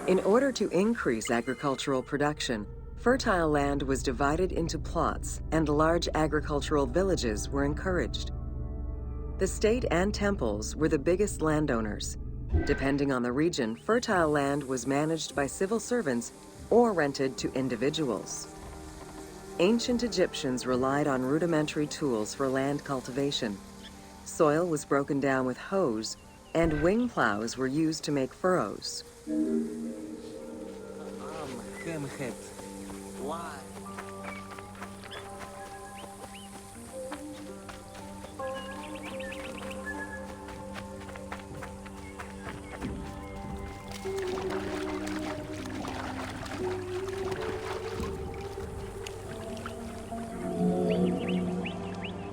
In order to increase agricultural production, fertile land was divided into plots and large agricultural villages were encouraged. The state and temples were the biggest landowners. Depending on the region, fertile land was managed by civil servants or rented to individuals. Ancient Egyptians relied on rudimentary tools for land cultivation. Soil was broken down with hoes, and wing plows were used to make furrows.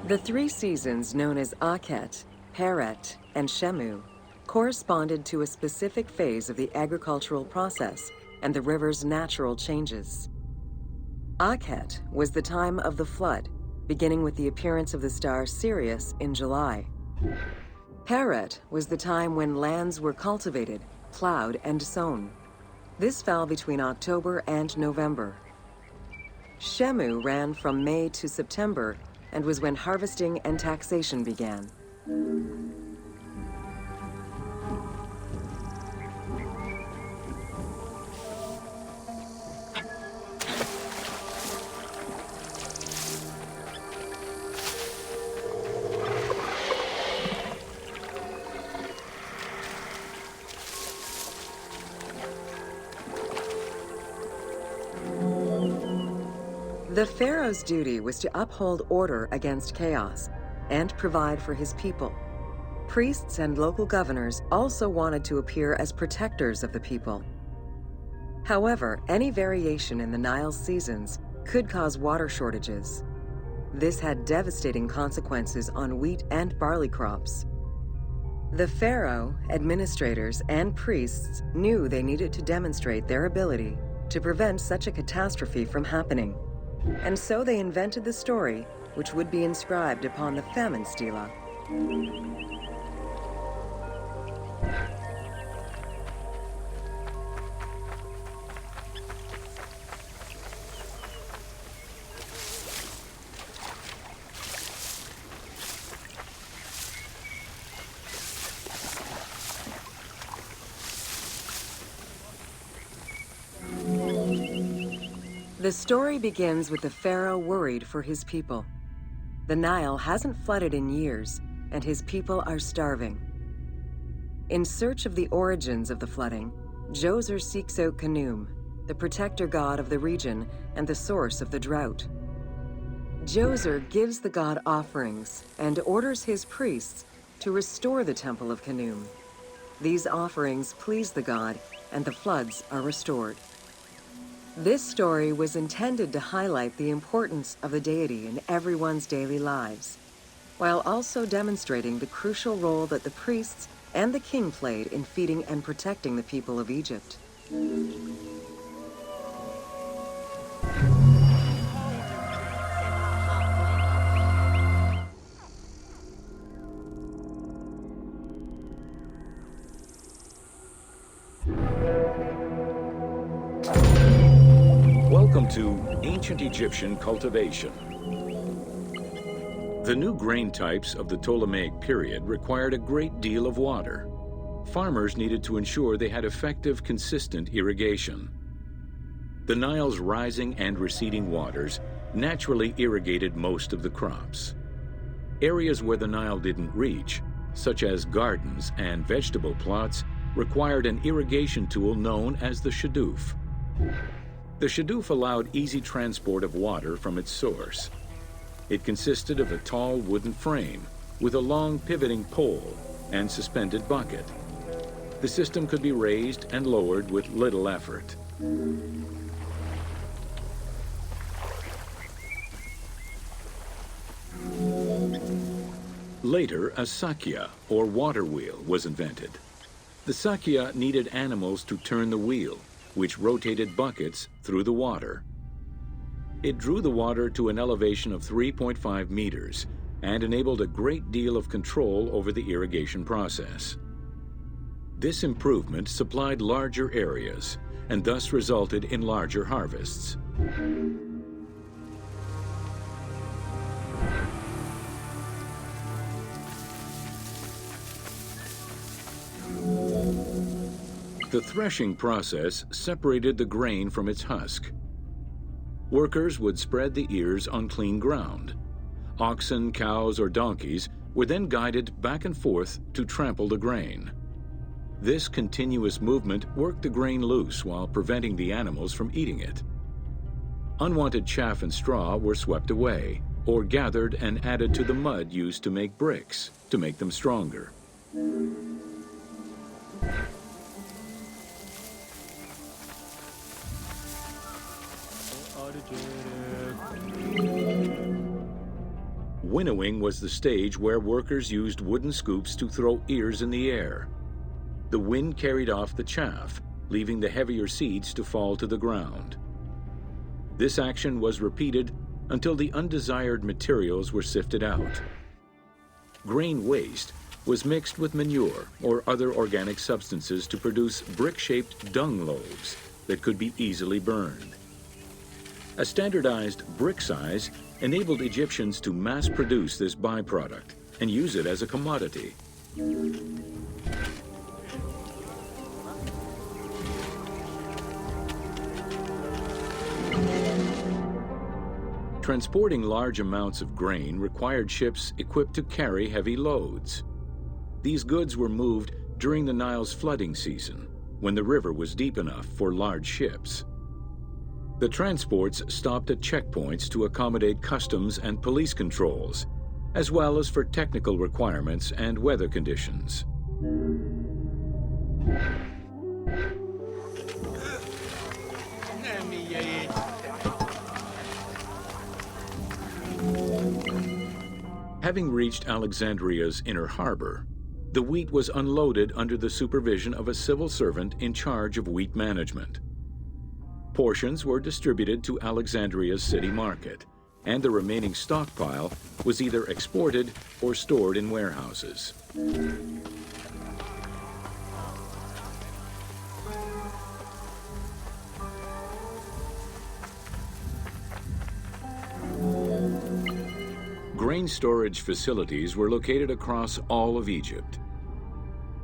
The three seasons known as Akhet, Peret, and Shemu corresponded to a specific phase of the agricultural process and the river's natural changes. Akhet was the time of the flood, beginning with the appearance of the star Sirius in July. Peret was the time when lands were cultivated, plowed, and sown. This fell between October and November. Shemu ran from May to September and was when harvesting and taxation began. The pharaoh's duty was to uphold order against chaos and provide for his people. Priests and local governors also wanted to appear as protectors of the people. However, any variation in the Nile's seasons could cause water shortages. This had devastating consequences on wheat and barley crops. The pharaoh, administrators, and priests knew they needed to demonstrate their ability to prevent such a catastrophe from happening. And so they invented the story, which would be inscribed upon the famine stela. The story begins with the pharaoh worried for his people. The Nile hasn't flooded in years, and his people are starving. In search of the origins of the flooding, Djoser seeks out Khnum, the protector god of the region and the source of the drought. Djoser gives the god offerings and orders his priests to restore the temple of Khnum. These offerings please the god, and the floods are restored. This story was intended to highlight the importance of the deity in everyone's daily lives, while also demonstrating the crucial role that the priests and the king played in feeding and protecting the people of Egypt. Welcome to Ancient Egyptian Cultivation. The new grain types of the Ptolemaic period required a great deal of water. Farmers needed to ensure they had effective, consistent irrigation. The Nile's rising and receding waters naturally irrigated most of the crops. Areas where the Nile didn't reach, such as gardens and vegetable plots, required an irrigation tool known as the shadoof. The shadoof allowed easy transport of water from its source. It consisted of a tall wooden frame with a long pivoting pole and suspended bucket. The system could be raised and lowered with little effort. Later, a Sakya, or water wheel, was invented. The Sakya needed animals to turn the wheel, which rotated buckets through the water. It drew the water to an elevation of 3.5 meters and enabled a great deal of control over the irrigation process. This improvement supplied larger areas and thus resulted in larger harvests. The threshing process separated the grain from its husk. Workers would spread the ears on clean ground. Oxen, cows, or donkeys were then guided back and forth to trample the grain. This continuous movement worked the grain loose while preventing the animals from eating it. Unwanted chaff and straw were swept away, or gathered and added to the mud used to make bricks, to make them stronger. Winnowing was the stage where workers used wooden scoops to throw ears in the air. The wind carried off the chaff, leaving the heavier seeds to fall to the ground. This action was repeated until the undesired materials were sifted out. Grain waste was mixed with manure or other organic substances to produce brick-shaped dung loaves that could be easily burned. A standardized brick size enabled Egyptians to mass produce this byproduct and use it as a commodity. Transporting large amounts of grain required ships equipped to carry heavy loads. These goods were moved during the Nile's flooding season, when the river was deep enough for large ships. The transports stopped at checkpoints to accommodate customs and police controls, as well as for technical requirements and weather conditions. Having reached Alexandria's inner harbor, the wheat was unloaded under the supervision of a civil servant in charge of wheat management. Portions were distributed to Alexandria's city market, and the remaining stockpile was either exported or stored in warehouses. Grain storage facilities were located across all of Egypt.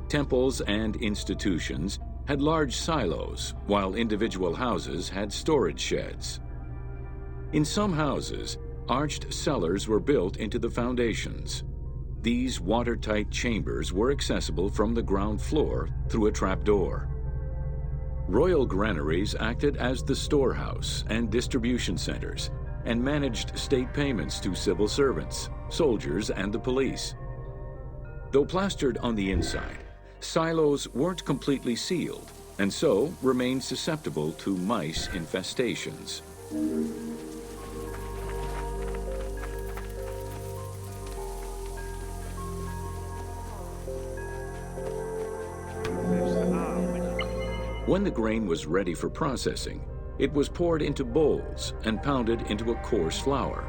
Temples and institutions had large silos, while individual houses had storage sheds. In some houses, arched cellars were built into the foundations. These watertight chambers were accessible from the ground floor through a trapdoor. Royal granaries acted as the storehouse and distribution centers, and managed state payments to civil servants, soldiers, and the police. Though plastered on the inside, silos weren't completely sealed, and so remained susceptible to mice infestations. When the grain was ready for processing, it was poured into bowls and pounded into a coarse flour.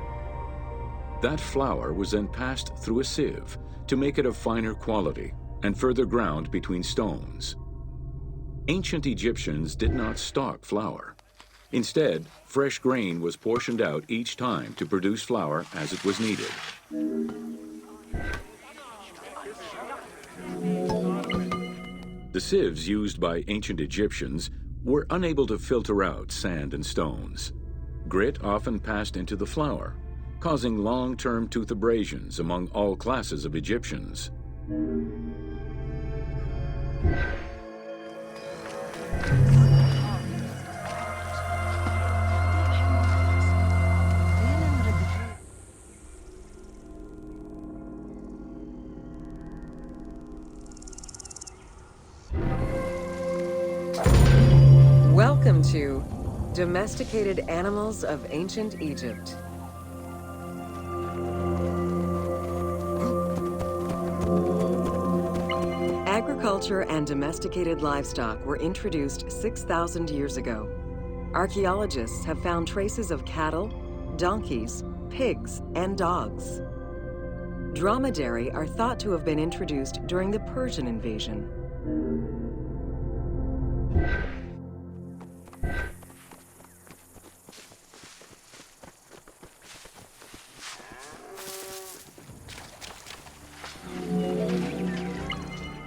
That flour was then passed through a sieve to make it of finer quality and further ground between stones. Ancient Egyptians did not stock flour. Instead, fresh grain was portioned out each time to produce flour as it was needed. The sieves used by ancient Egyptians were unable to filter out sand and stones. Grit often passed into the flour, causing long-term tooth abrasions among all classes of Egyptians. Welcome to Domesticated Animals of Ancient Egypt. Agriculture and domesticated livestock were introduced 6,000 years ago. Archaeologists have found traces of cattle, donkeys, pigs, and dogs. Dromedary are thought to have been introduced during the Persian invasion.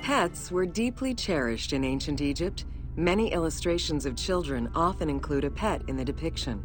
Pets were deeply cherished in ancient Egypt. Many illustrations of children often include a pet in the depiction.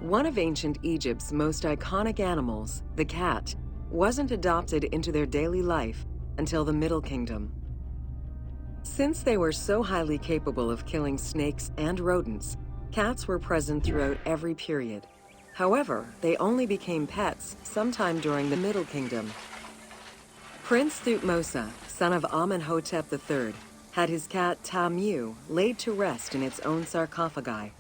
One of ancient Egypt's most iconic animals, the cat, wasn't adopted into their daily life until the Middle Kingdom. Since they were so highly capable of killing snakes and rodents, cats were present throughout every period. However, they only became pets sometime during the Middle Kingdom. Prince Thutmose, son of Amenhotep III, had his cat Tamu laid to rest in its own sarcophagi.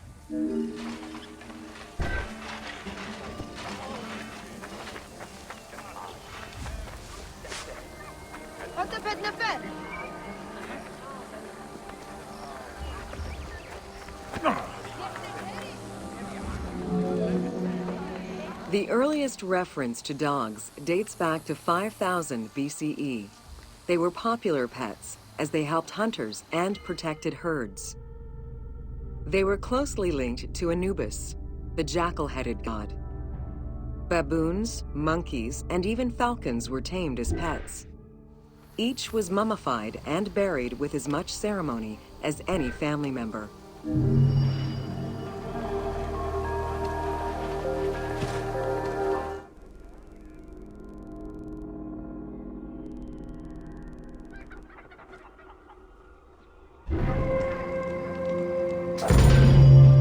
The earliest reference to dogs dates back to 5000 BCE. They were popular pets as they helped hunters and protected herds. They were closely linked to Anubis, the jackal-headed god. Baboons, monkeys, and even falcons were tamed as pets. Each was mummified and buried with as much ceremony as any family member.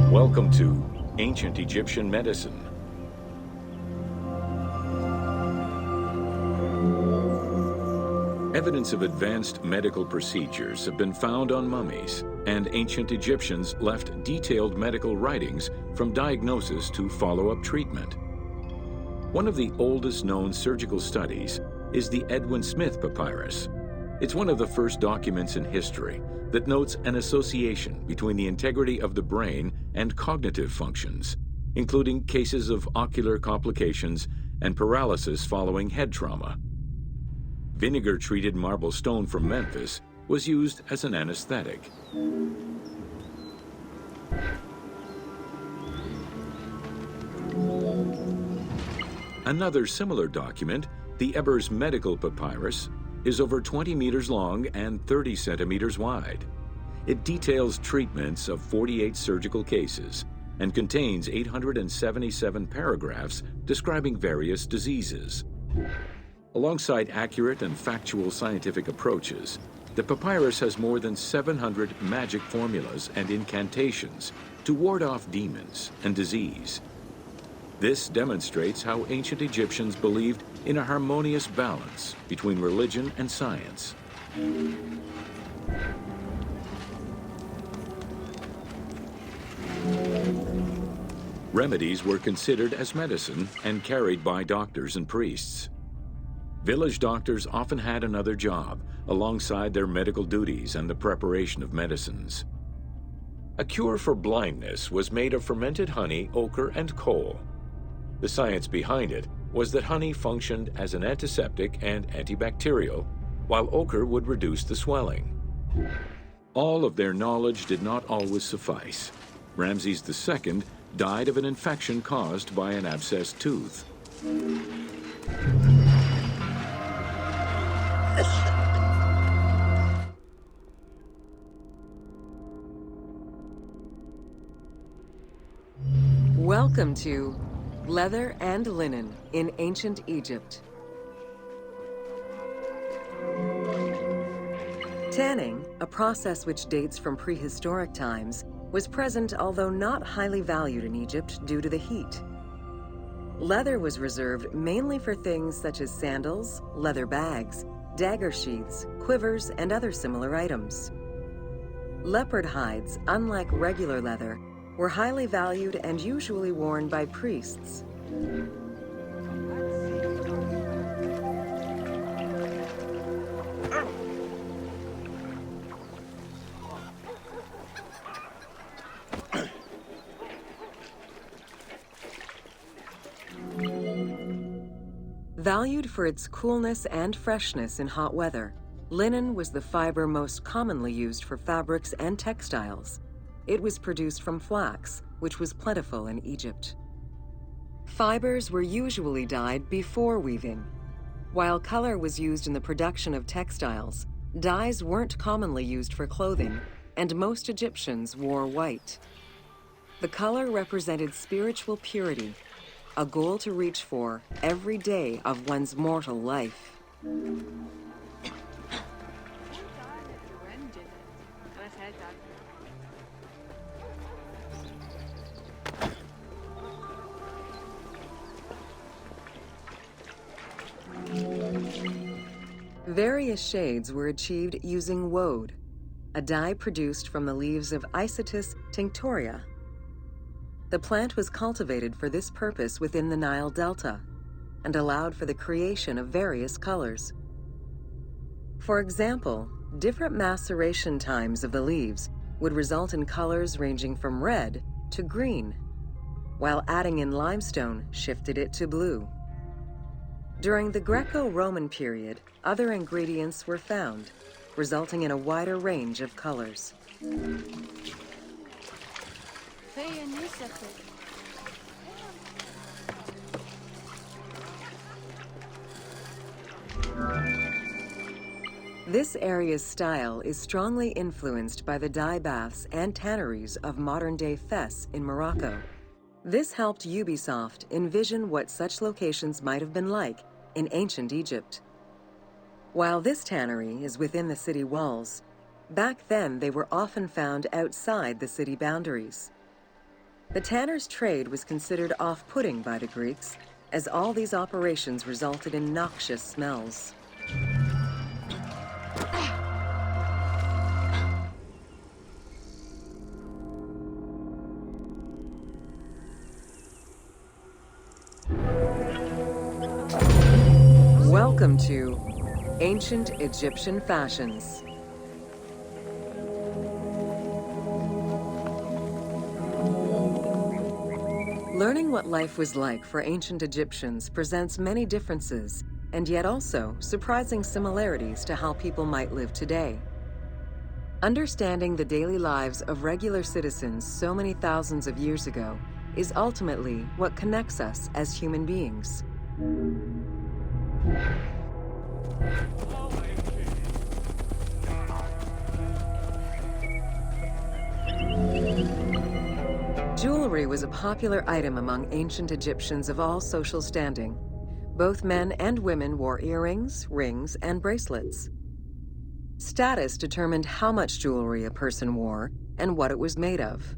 Welcome to Ancient Egyptian Medicine. Evidence of advanced medical procedures have been found on mummies, and ancient Egyptians left detailed medical writings from diagnosis to follow-up treatment. One of the oldest known surgical studies is the Edwin Smith Papyrus. It's one of the first documents in history that notes an association between the integrity of the brain and cognitive functions, including cases of ocular complications and paralysis following head trauma. Vinegar-treated marble stone from Memphis was used as an anesthetic. Another similar document, the Ebber's medical papyrus, is over 20 meters long and 30 centimeters wide. It details treatments of 48 surgical cases and contains 877 paragraphs describing various diseases. Alongside accurate and factual scientific approaches, the papyrus has more than 700 magic formulas and incantations to ward off demons and disease. This demonstrates how ancient Egyptians believed in a harmonious balance between religion and science. Remedies were considered as medicine and carried by doctors and priests. Village doctors often had another job alongside their medical duties and the preparation of medicines. A cure for blindness was made of fermented honey, ochre, and coal. The science behind it was that honey functioned as an antiseptic and antibacterial, while ochre would reduce the swelling. All of their knowledge did not always suffice. Ramses II died of an infection caused by an abscessed tooth. Welcome to Leather and Linen in Ancient Egypt. Tanning, a process which dates from prehistoric times, was present although not highly valued in Egypt due to the heat. Leather was reserved mainly for things such as sandals, leather bags, dagger sheaths, quivers, and other similar items. Leopard hides, unlike regular leather, were highly valued and usually worn by priests. Valued for its coolness and freshness in hot weather, linen was the fiber most commonly used for fabrics and textiles. It was produced from flax, which was plentiful in Egypt. Fibers were usually dyed before weaving. While color was used in the production of textiles, dyes weren't commonly used for clothing, and most Egyptians wore white. The color represented spiritual purity, a goal to reach for every day of one's mortal life. Various shades were achieved using woad, a dye produced from the leaves of Isotis tinctoria. The plant was cultivated for this purpose within the Nile Delta and allowed for the creation of various colors. For example, different maceration times of the leaves would result in colors ranging from red to green, while adding in limestone shifted it to blue. During the Greco-Roman period, other ingredients were found, resulting in a wider range of colors. This area's style is strongly influenced by the dye baths and tanneries of modern-day Fes in Morocco. This helped Ubisoft envision what such locations might have been like in ancient Egypt. While this tannery is within the city walls, back then they were often found outside the city boundaries. The tanner's trade was considered off-putting by the Greeks, as all these operations resulted in noxious smells. Welcome to Ancient Egyptian Fashions. Learning what life was like for ancient Egyptians presents many differences, and yet also surprising similarities to how people might live today. Understanding the daily lives of regular citizens so many thousands of years ago is ultimately what connects us as human beings. Jewelry was a popular item among ancient Egyptians of all social standing. Both men and women wore earrings, rings, and bracelets. Status determined how much jewelry a person wore and what it was made of.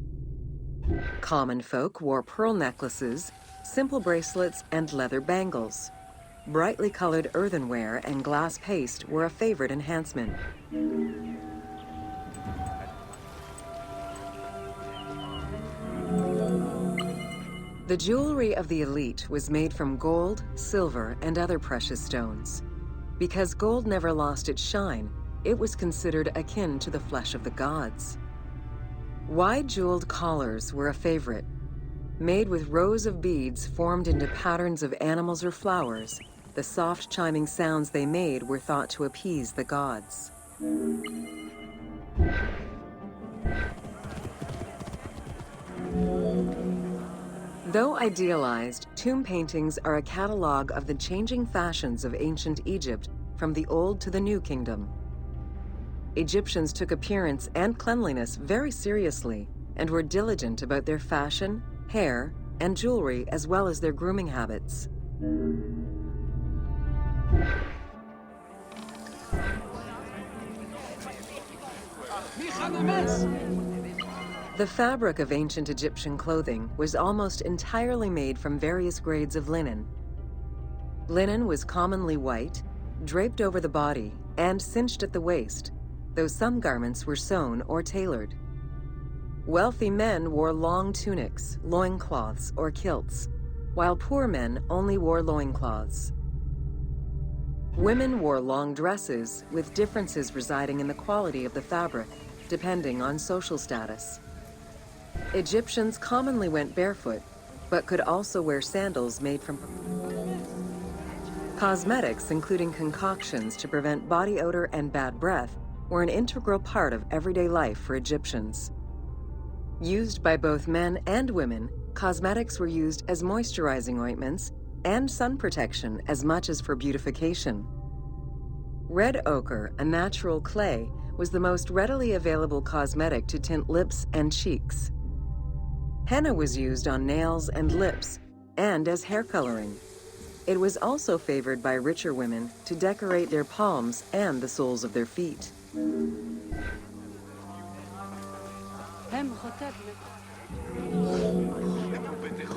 Common folk wore pearl necklaces, simple bracelets, and leather bangles. Brightly colored earthenware and glass paste were a favorite enhancement. The jewelry of the elite was made from gold, silver, and other precious stones. Because gold never lost its shine, it was considered akin to the flesh of the gods. Wide jeweled collars were a favorite. Made with rows of beads formed into patterns of animals or flowers, the soft chiming sounds they made were thought to appease the gods. Though idealized, tomb paintings are a catalog of the changing fashions of ancient Egypt from the Old to the New Kingdom. Egyptians took appearance and cleanliness very seriously and were diligent about their fashion, hair, and jewelry as well as their grooming habits. The fabric of ancient Egyptian clothing was almost entirely made from various grades of linen. Linen was commonly white, draped over the body, and cinched at the waist, though some garments were sewn or tailored. Wealthy men wore long tunics, loincloths, or kilts, while poor men only wore loincloths. Women wore long dresses, with differences residing in the quality of the fabric, depending on social status. Egyptians commonly went barefoot, but could also wear sandals made from... Cosmetics, including concoctions to prevent body odor and bad breath, were an integral part of everyday life for Egyptians. Used by both men and women, cosmetics were used as moisturizing ointments and sun protection as much as for beautification. Red ochre, a natural clay, was the most readily available cosmetic to tint lips and cheeks. Henna was used on nails and lips, and as hair coloring. It was also favored by richer women to decorate their palms and the soles of their feet.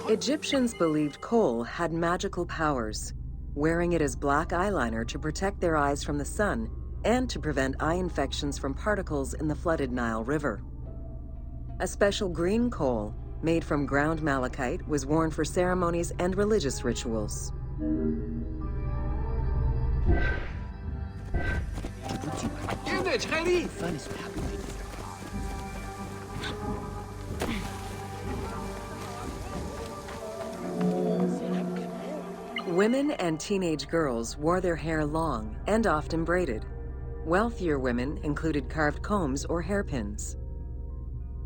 Egyptians believed kohl had magical powers, wearing it as black eyeliner to protect their eyes from the sun and to prevent eye infections from particles in the flooded Nile River. A special green kohl, made from ground malachite, was worn for ceremonies and religious rituals. Women and teenage girls wore their hair long and often braided. Wealthier women included carved combs or hairpins.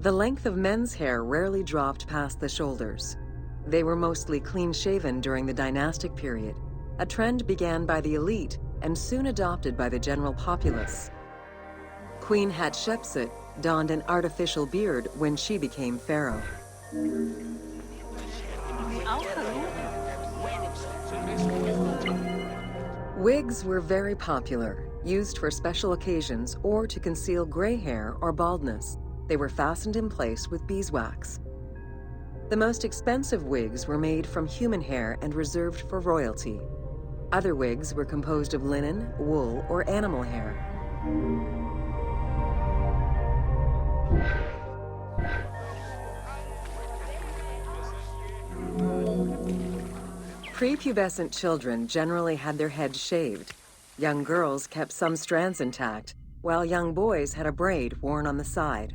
The length of men's hair rarely dropped past the shoulders. They were mostly clean-shaven during the dynastic period, a trend began by the elite and soon adopted by the general populace. Queen Hatshepsut donned an artificial beard when she became pharaoh. Wigs were very popular, used for special occasions or to conceal gray hair or baldness. They were fastened in place with beeswax. The most expensive wigs were made from human hair and reserved for royalty. Other wigs were composed of linen, wool, or animal hair. Prepubescent children generally had their heads shaved. Young girls kept some strands intact, while young boys had a braid worn on the side.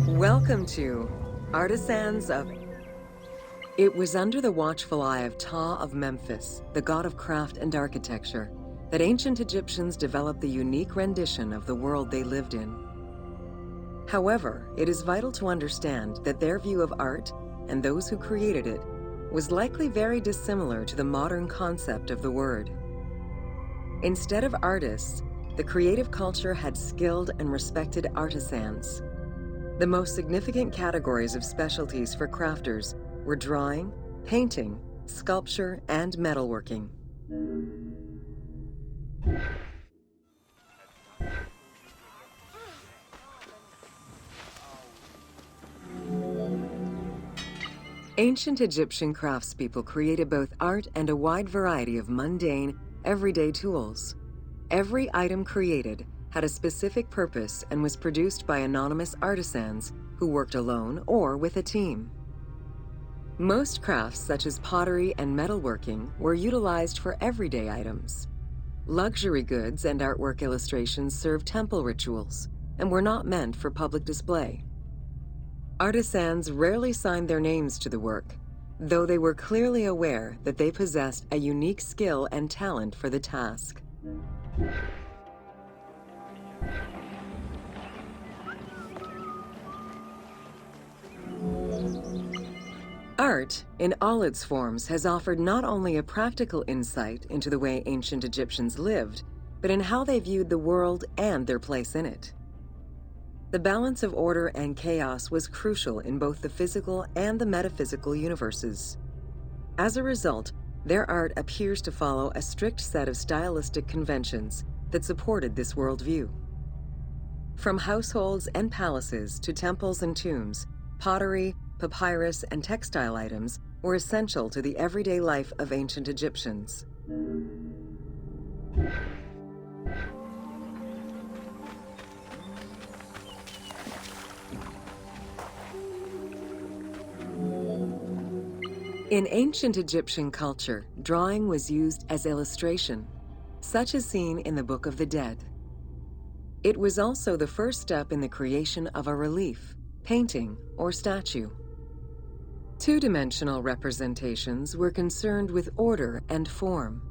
Welcome to Artisans of... It was under the watchful eye of Ptah of Memphis, the god of craft and architecture, that ancient Egyptians developed the unique rendition of the world they lived in. However, it is vital to understand that their view of art, and those who created it, was likely very dissimilar to the modern concept of the word. Instead of artists, the creative culture had skilled and respected artisans. The most significant categories of specialties for crafters were drawing, painting, sculpture, and metalworking. Ancient Egyptian craftspeople created both art and a wide variety of mundane, everyday tools. Every item created had a specific purpose and was produced by anonymous artisans who worked alone or with a team. Most crafts, such as pottery and metalworking, were utilized for everyday items. Luxury goods and artwork illustrations served temple rituals and were not meant for public display. Artisans rarely signed their names to the work, though they were clearly aware that they possessed a unique skill and talent for the task. Art, in all its forms, has offered not only a practical insight into the way ancient Egyptians lived, but in how they viewed the world and their place in it. The balance of order and chaos was crucial in both the physical and the metaphysical universes. As a result, their art appears to follow a strict set of stylistic conventions that supported this worldview. From households and palaces to temples and tombs, pottery, papyrus, and textile items were essential to the everyday life of ancient Egyptians. In ancient Egyptian culture, drawing was used as illustration, such as seen in the Book of the Dead. It was also the first step in the creation of a relief, painting, or statue. Two-dimensional representations were concerned with order and form,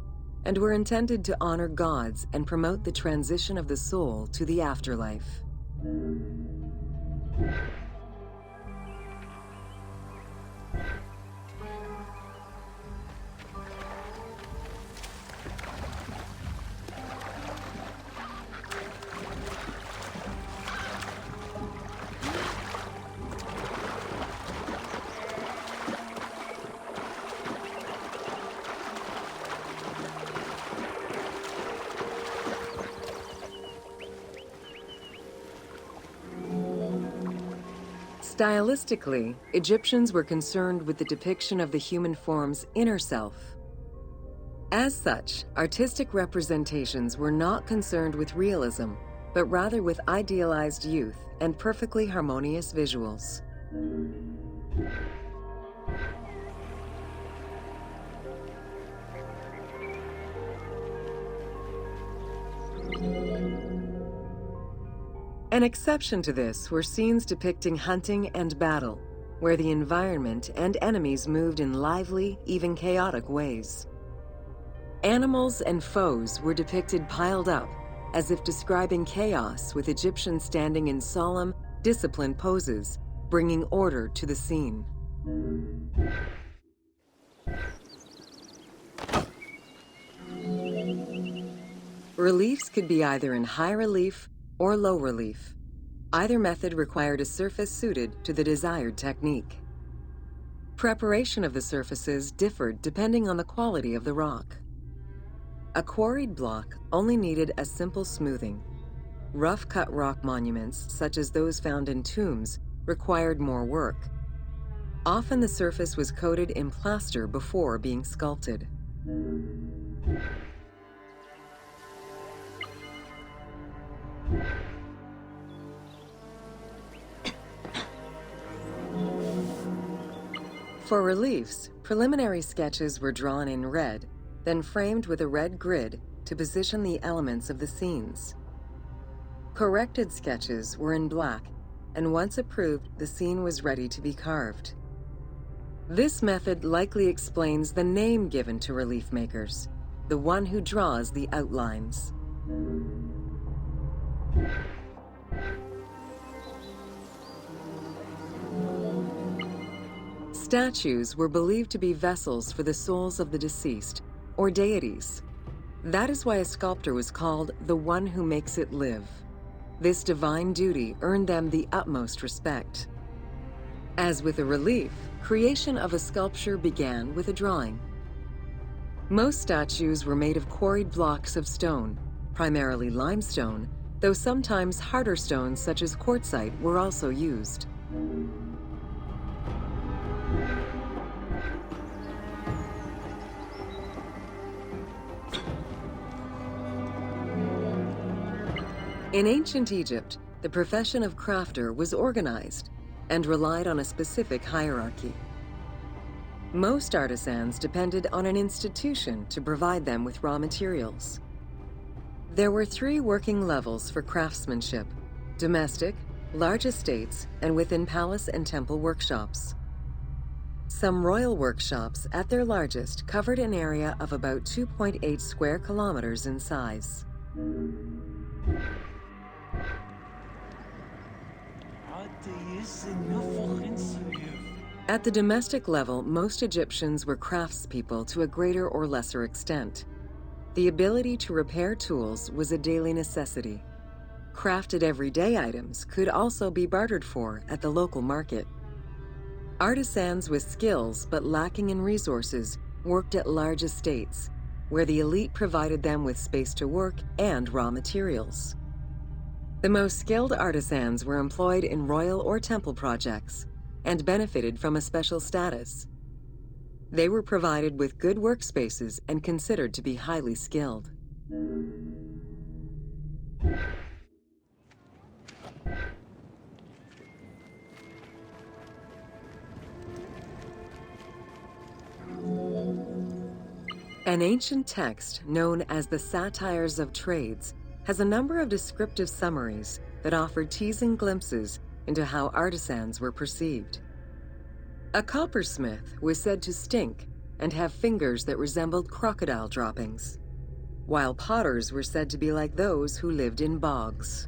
and were intended to honor gods and promote the transition of the soul to the afterlife. Stylistically, Egyptians were concerned with the depiction of the human form's inner self. As such, artistic representations were not concerned with realism, but rather with idealized youth and perfectly harmonious visuals. An exception to this were scenes depicting hunting and battle, where the environment and enemies moved in lively, even chaotic ways. Animals and foes were depicted piled up, as if describing chaos, with Egyptians standing in solemn, disciplined poses, bringing order to the scene. Reliefs could be either in high relief or low relief. Either method required a surface suited to the desired technique. Preparation of the surfaces differed depending on the quality of the rock. A quarried block only needed a simple smoothing. Rough-cut rock monuments, such as those found in tombs, required more work. Often the surface was coated in plaster before being sculpted. For reliefs, preliminary sketches were drawn in red, then framed with a red grid to position the elements of the scenes. Corrected sketches were in black, and once approved, the scene was ready to be carved. This method likely explains the name given to relief makers, the one who draws the outlines. Statues were believed to be vessels for the souls of the deceased, or deities. That is why a sculptor was called the one who makes it live. This divine duty earned them the utmost respect. As with a relief, creation of a sculpture began with a drawing. Most statues were made of quarried blocks of stone, primarily limestone, though sometimes harder stones such as quartzite were also used. In ancient Egypt, the profession of crafter was organized and relied on a specific hierarchy. Most artisans depended on an institution to provide them with raw materials. There were 3 working levels for craftsmanship: domestic, large estates, and within palace and temple workshops. Some royal workshops, at their largest, covered an area of about 2.8 square kilometers in size. At the domestic level, most Egyptians were craftspeople to a greater or lesser extent. The ability to repair tools was a daily necessity. Crafted everyday items could also be bartered for at the local market. Artisans with skills but lacking in resources worked at large estates, where the elite provided them with space to work and raw materials. The most skilled artisans were employed in royal or temple projects and benefited from a special status. They were provided with good workspaces and considered to be highly skilled. An ancient text known as the Satires of Trades has a number of descriptive summaries that offer teasing glimpses into how artisans were perceived. A coppersmith was said to stink and have fingers that resembled crocodile droppings, while potters were said to be like those who lived in bogs.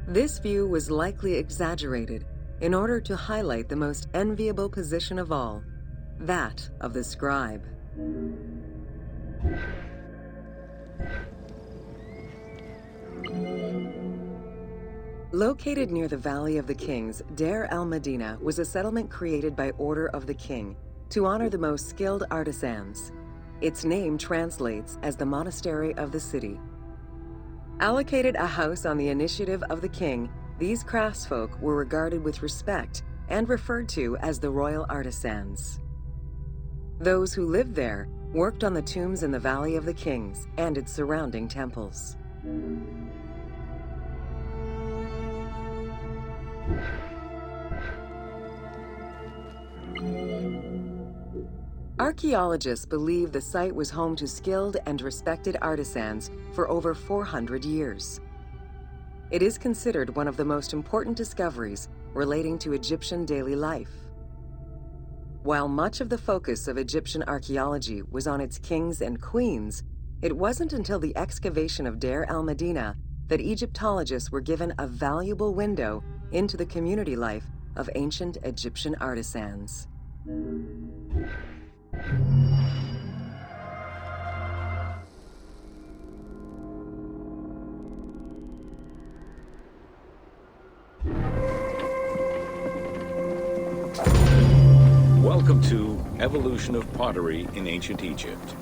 This view was likely exaggerated in order to highlight the most enviable position of all, that of the scribe. Located near the Valley of the Kings, Deir el-Medina was a settlement created by order of the king to honor the most skilled artisans. Its name translates as the monastery of the city. Allocated a house on the initiative of the king, these craftsfolk were regarded with respect and referred to as the royal artisans. Those who lived there worked on the tombs in the Valley of the Kings and its surrounding temples. Archaeologists believe the site was home to skilled and respected artisans for over 400 years. It is considered one of the most important discoveries relating to Egyptian daily life. While much of the focus of Egyptian archaeology was on its kings and queens, it wasn't until the excavation of Deir el-Medina that Egyptologists were given a valuable window into the community life of ancient Egyptian artisans. Welcome to Evolution of Pottery in Ancient Egypt.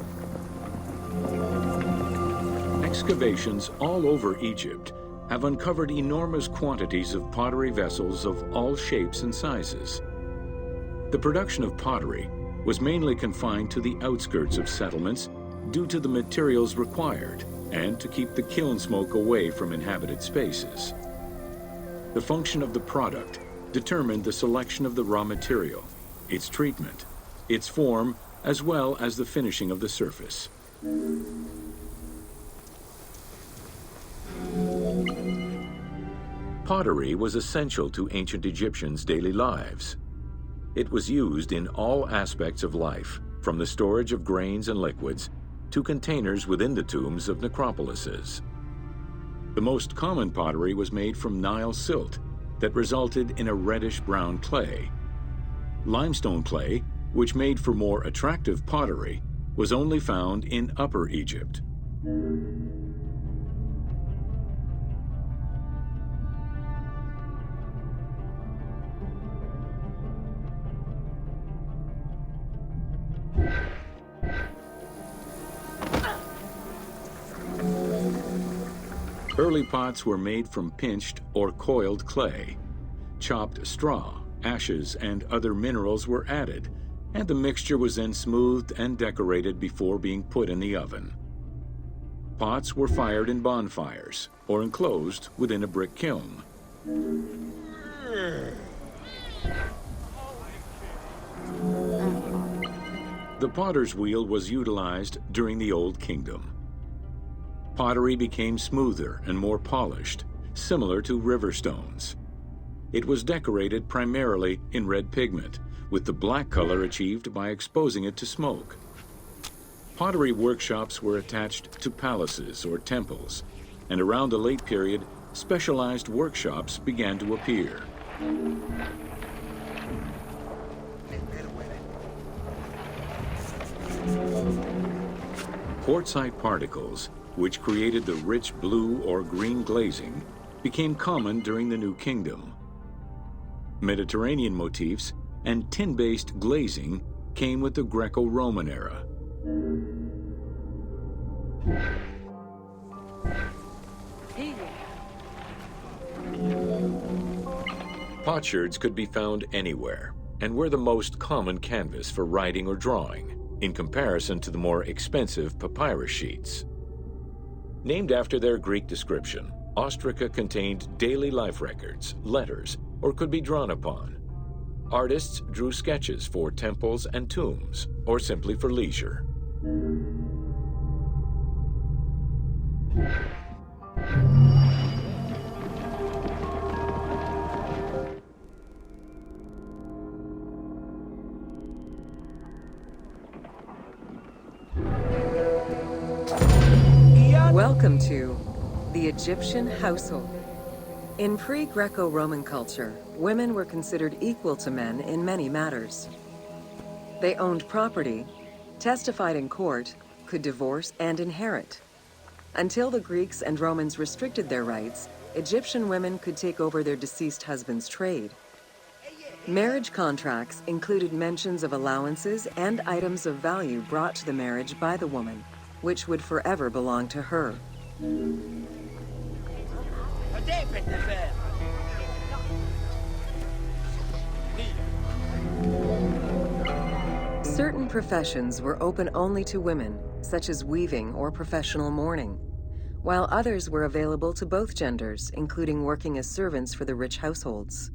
Excavations all over Egypt have uncovered enormous quantities of pottery vessels of all shapes and sizes. The production of pottery was mainly confined to the outskirts of settlements due to the materials required and to keep the kiln smoke away from inhabited spaces. The function of the product determined the selection of the raw material, its treatment, its form, as well as the finishing of the surface. Pottery was essential to ancient Egyptians' daily lives. It was used in all aspects of life, from the storage of grains and liquids to containers within the tombs of necropolises. The most common pottery was made from Nile silt that resulted in a reddish-brown clay. Limestone clay, which made for more attractive pottery, was only found in Upper Egypt. Early pots were made from pinched or coiled clay. Chopped straw, ashes, and other minerals were added, and the mixture was then smoothed and decorated before being put in the oven. Pots were fired in bonfires or enclosed within a brick kiln. The potter's wheel was utilized during the Old Kingdom. Pottery became smoother and more polished, similar to river stones. It was decorated primarily in red pigment, with the black color achieved by exposing it to smoke. Pottery workshops were attached to palaces or temples, and around the late period, specialized workshops began to appear. Quartzite particles, which created the rich blue or green glazing, became common during the New Kingdom. Mediterranean motifs and tin-based glazing came with the Greco-Roman era. Potsherds could be found anywhere and were the most common canvas for writing or drawing, in comparison to the more expensive papyrus sheets. Named after their Greek description, ostraca contained daily life records, letters, or could be drawn upon. Artists drew sketches for temples and tombs, or simply for leisure. Welcome to the Egyptian household. In pre-Greco-Roman culture, women were considered equal to men in many matters. They owned property, testified in court, could divorce and inherit. Until the Greeks and Romans restricted their rights, Egyptian women could take over their deceased husband's trade. Marriage contracts included mentions of allowances and items of value brought to the marriage by the woman, which would forever belong to her. Certain professions were open only to women, such as weaving or professional mourning, while others were available to both genders, including working as servants for the rich households.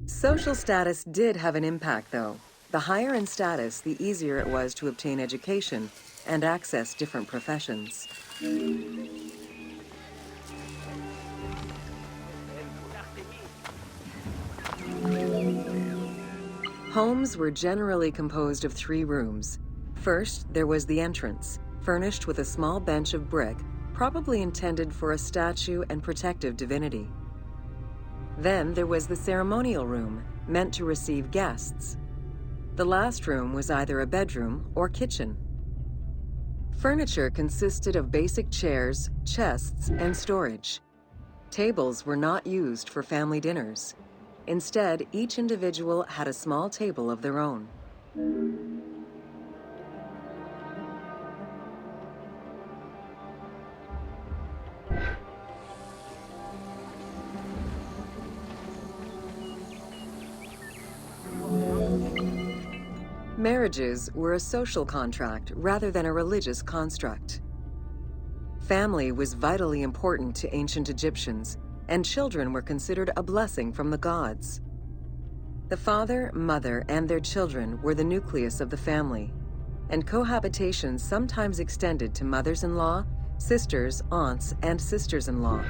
Social status did have an impact, though. The higher in status, the easier it was to obtain education and access different professions. Homes were generally composed of 3 rooms. First, there was the entrance, furnished with a small bench of brick, probably intended for a statue and protective divinity. Then there was the ceremonial room, meant to receive guests. The last room was either a bedroom or kitchen. Furniture consisted of basic chairs, chests, and storage. Tables were not used for family dinners. Instead, each individual had a small table of their own. Marriages were a social contract rather than a religious construct. Family was vitally important to ancient Egyptians, and children were considered a blessing from the gods. The father, mother, and their children were the nucleus of the family, and cohabitation sometimes extended to mothers-in-law, sisters, aunts, and sisters-in-law.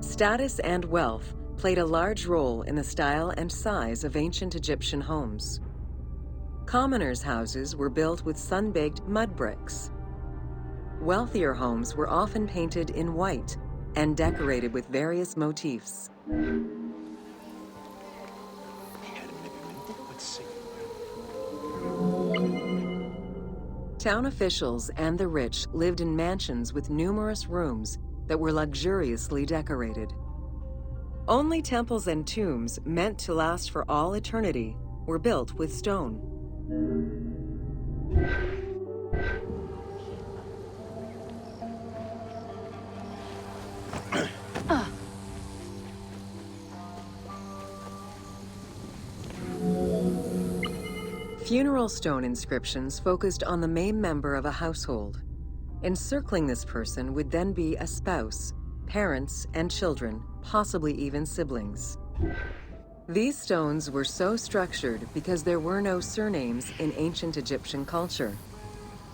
Status and wealth played a large role in the style and size of ancient Egyptian homes. Commoners' houses were built with sun-baked mud bricks. Wealthier homes were often painted in white and decorated with various motifs. Town officials and the rich lived in mansions with numerous rooms that were luxuriously decorated. Only temples and tombs meant to last for all eternity were built with stone. Funeral stone inscriptions focused on the main member of a household. Encircling this person would then be a spouse, parents, and children, possibly even siblings. These stones were so structured because there were no surnames in ancient Egyptian culture.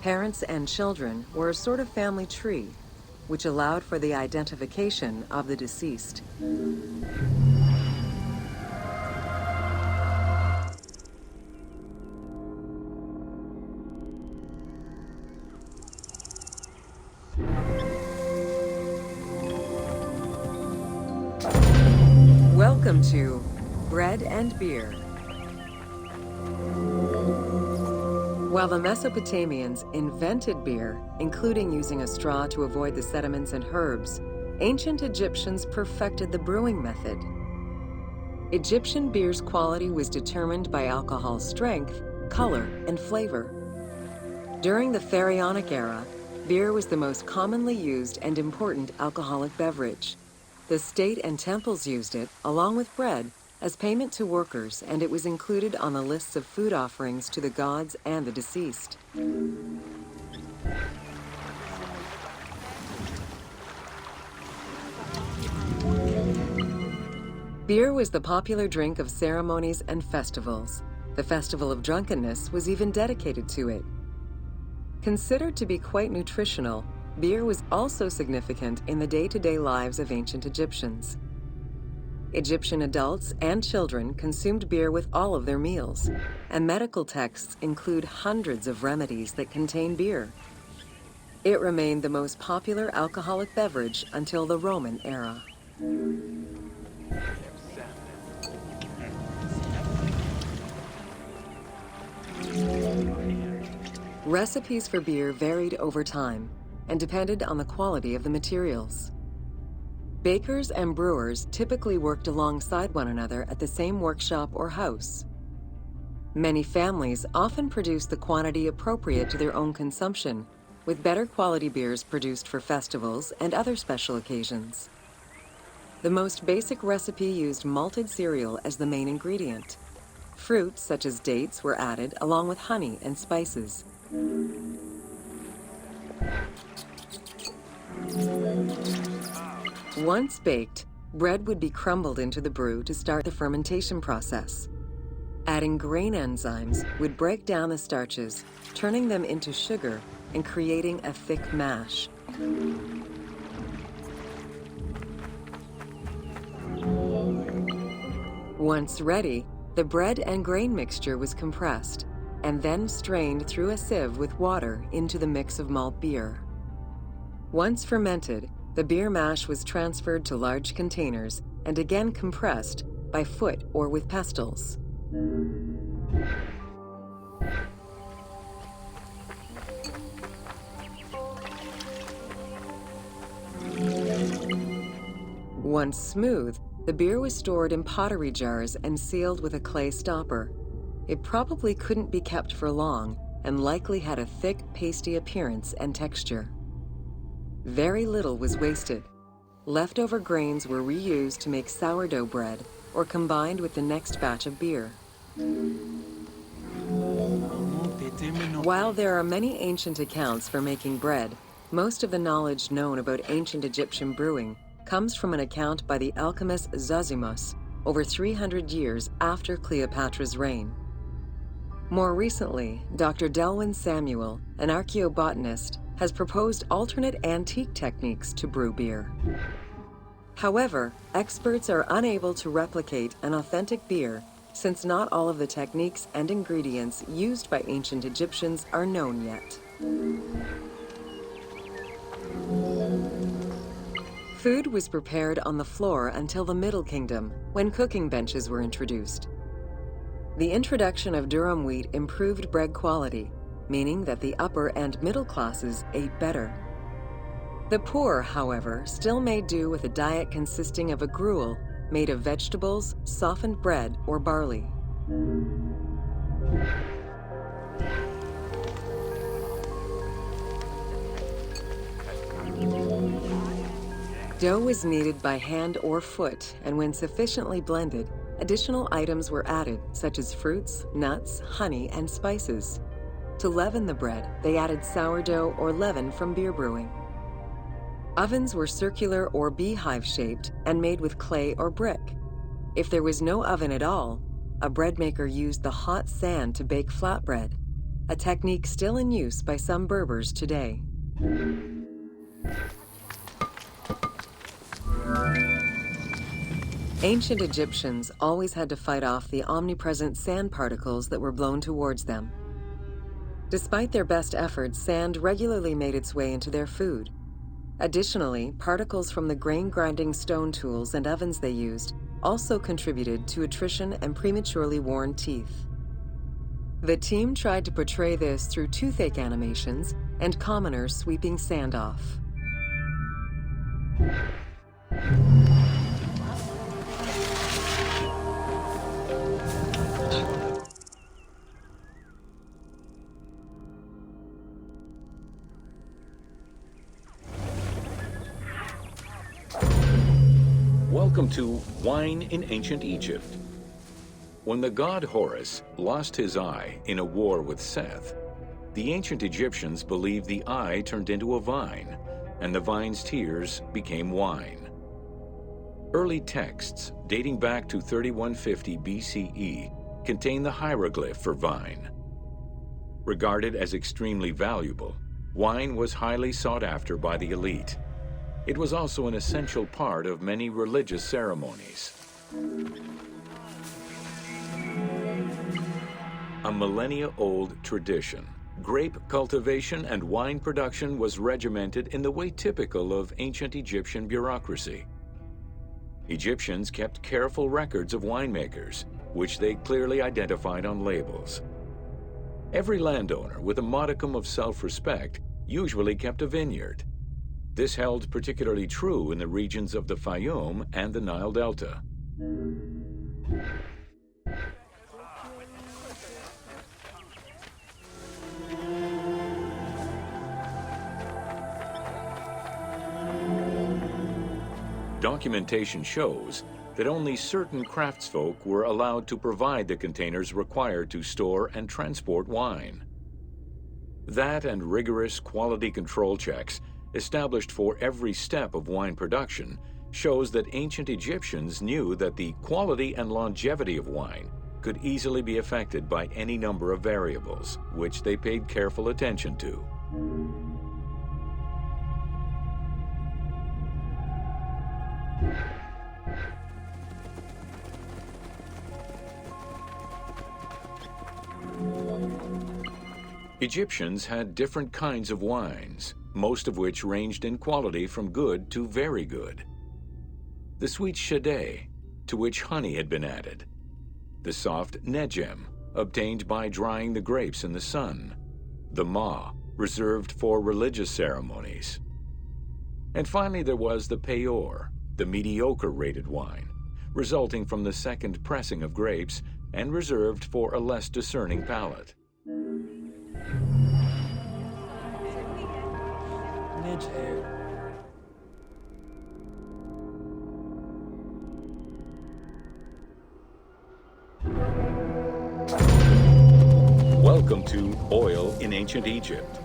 Parents and children were a sort of family tree, which allowed for the identification of the deceased. Welcome to Bread and Beer. While the Mesopotamians invented beer, including using a straw to avoid the sediments and herbs, ancient Egyptians perfected the brewing method. Egyptian beer's quality was determined by alcohol strength, color, and flavor. During the Pharaonic era, beer was the most commonly used and important alcoholic beverage. The state and temples used it, along with bread, as payment to workers, and it was included on the lists of food offerings to the gods and the deceased. Beer was the popular drink of ceremonies and festivals. The Festival of Drunkenness was even dedicated to it. Considered to be quite nutritional, beer was also significant in the day-to-day lives of ancient Egyptians. Egyptian adults and children consumed beer with all of their meals, and medical texts include hundreds of remedies that contain beer. It remained the most popular alcoholic beverage until the Roman era. Recipes for beer varied over time and depended on the quality of the materials. Bakers and brewers typically worked alongside one another at the same workshop or house. Many families often produced the quantity appropriate to their own consumption, with better quality beers produced for festivals and other special occasions. The most basic recipe used malted cereal as the main ingredient. Fruits such as dates were added along with honey and spices. Once baked, bread would be crumbled into the brew to start the fermentation process. Adding grain enzymes would break down the starches, turning them into sugar and creating a thick mash. Once ready, the bread and grain mixture was compressed and then strained through a sieve with water into the mix of malt beer. Once fermented, the beer mash was transferred to large containers and again compressed by foot or with pestles. Once smooth, the beer was stored in pottery jars and sealed with a clay stopper. it probably couldn't be kept for long and likely had a thick, pasty appearance and texture. Very little was wasted. Leftover grains were reused to make sourdough bread or combined with the next batch of beer. While there are many ancient accounts for making bread, most of the knowledge known about ancient Egyptian brewing comes from an account by the alchemist Zosimus over 300 years after Cleopatra's reign. More recently, Dr. Delwyn Samuel, an archaeobotanist, has proposed alternate antique techniques to brew beer. However, experts are unable to replicate an authentic beer since not all of the techniques and ingredients used by ancient Egyptians are known yet. Food was prepared on the floor until the Middle Kingdom, when cooking benches were introduced. The introduction of durum wheat improved bread quality, meaning that the upper and middle classes ate better. The poor, however, still made do with a diet consisting of a gruel made of vegetables, softened bread, or barley. Dough was kneaded by hand or foot, and when sufficiently blended, additional items were added, such as fruits, nuts, honey, and spices. To leaven the bread, they added sourdough or leaven from beer brewing. Ovens were circular or beehive-shaped and made with clay or brick. If there was no oven at all, a bread maker used the hot sand to bake flatbread, a technique still in use by some Berbers today. Ancient Egyptians always had to fight off the omnipresent sand particles that were blown towards them. Despite their best efforts, sand regularly made its way into their food. Additionally, particles from the grain-grinding stone tools and ovens they used also contributed to attrition and prematurely worn teeth. The team tried to portray this through toothache animations and commoners sweeping sand off. Welcome to Wine in Ancient Egypt. When the god Horus lost his eye in a war with Seth, the ancient Egyptians believed the eye turned into a vine, and the vine's tears became wine. Early texts, dating back to 3150 BCE, contain the hieroglyph for vine. Regarded as extremely valuable, wine was highly sought after by the elite. It was also an essential part of many religious ceremonies. A millennia-old tradition, grape cultivation and wine production was regimented in the way typical of ancient Egyptian bureaucracy. Egyptians kept careful records of winemakers, which they clearly identified on labels. Every landowner with a modicum of self-respect usually kept a vineyard. This held particularly true in the regions of the Fayum and the Nile Delta. Documentation shows that only certain craftsfolk were allowed to provide the containers required to store and transport wine. That and rigorous quality control checks established for every step of wine production shows that ancient Egyptians knew that the quality and longevity of wine could easily be affected by any number of variables, which they paid careful attention to. Egyptians had different kinds of wines, most of which ranged in quality from good to very good. The sweet shadé, to which honey had been added. The soft negem, obtained by drying the grapes in the sun. The ma, reserved for religious ceremonies. And finally there was the peor, the mediocre rated wine, resulting from the second pressing of grapes and reserved for a less discerning palate. Welcome to Oil in Ancient Egypt.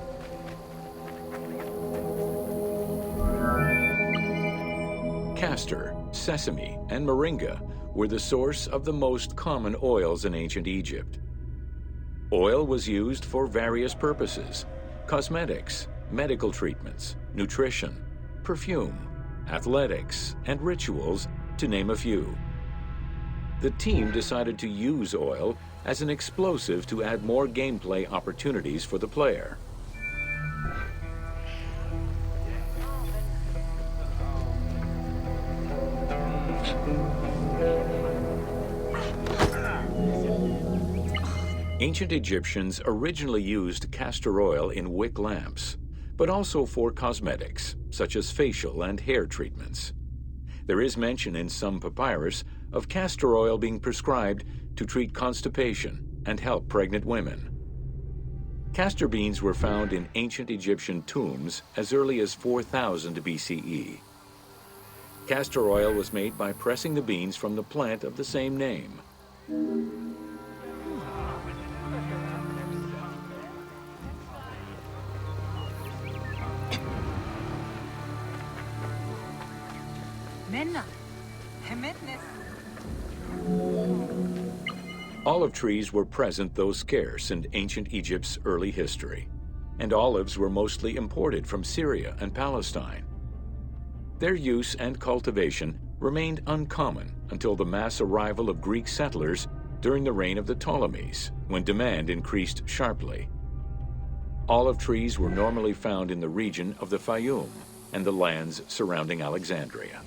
Castor, sesame, and moringa were the source of the most common oils in ancient Egypt. Oil was used for various purposes: cosmetics, medical treatments, nutrition, perfume, athletics, and rituals, to name a few. The team decided to use oil as an explosive to add more gameplay opportunities for the player. Ancient Egyptians originally used castor oil in wick lamps, but also for cosmetics, such as facial and hair treatments. There is mention in some papyrus of castor oil being prescribed to treat constipation and help pregnant women. Castor beans were found in ancient Egyptian tombs as early as 4000 BCE. Castor oil was made by pressing the beans from the plant of the same name. Olive trees were present, though scarce, in ancient Egypt's early history, and olives were mostly imported from Syria and Palestine. Their use and cultivation remained uncommon until the mass arrival of Greek settlers during the reign of the Ptolemies, when demand increased sharply. Olive trees were normally found in the region of the Fayum and the lands surrounding Alexandria.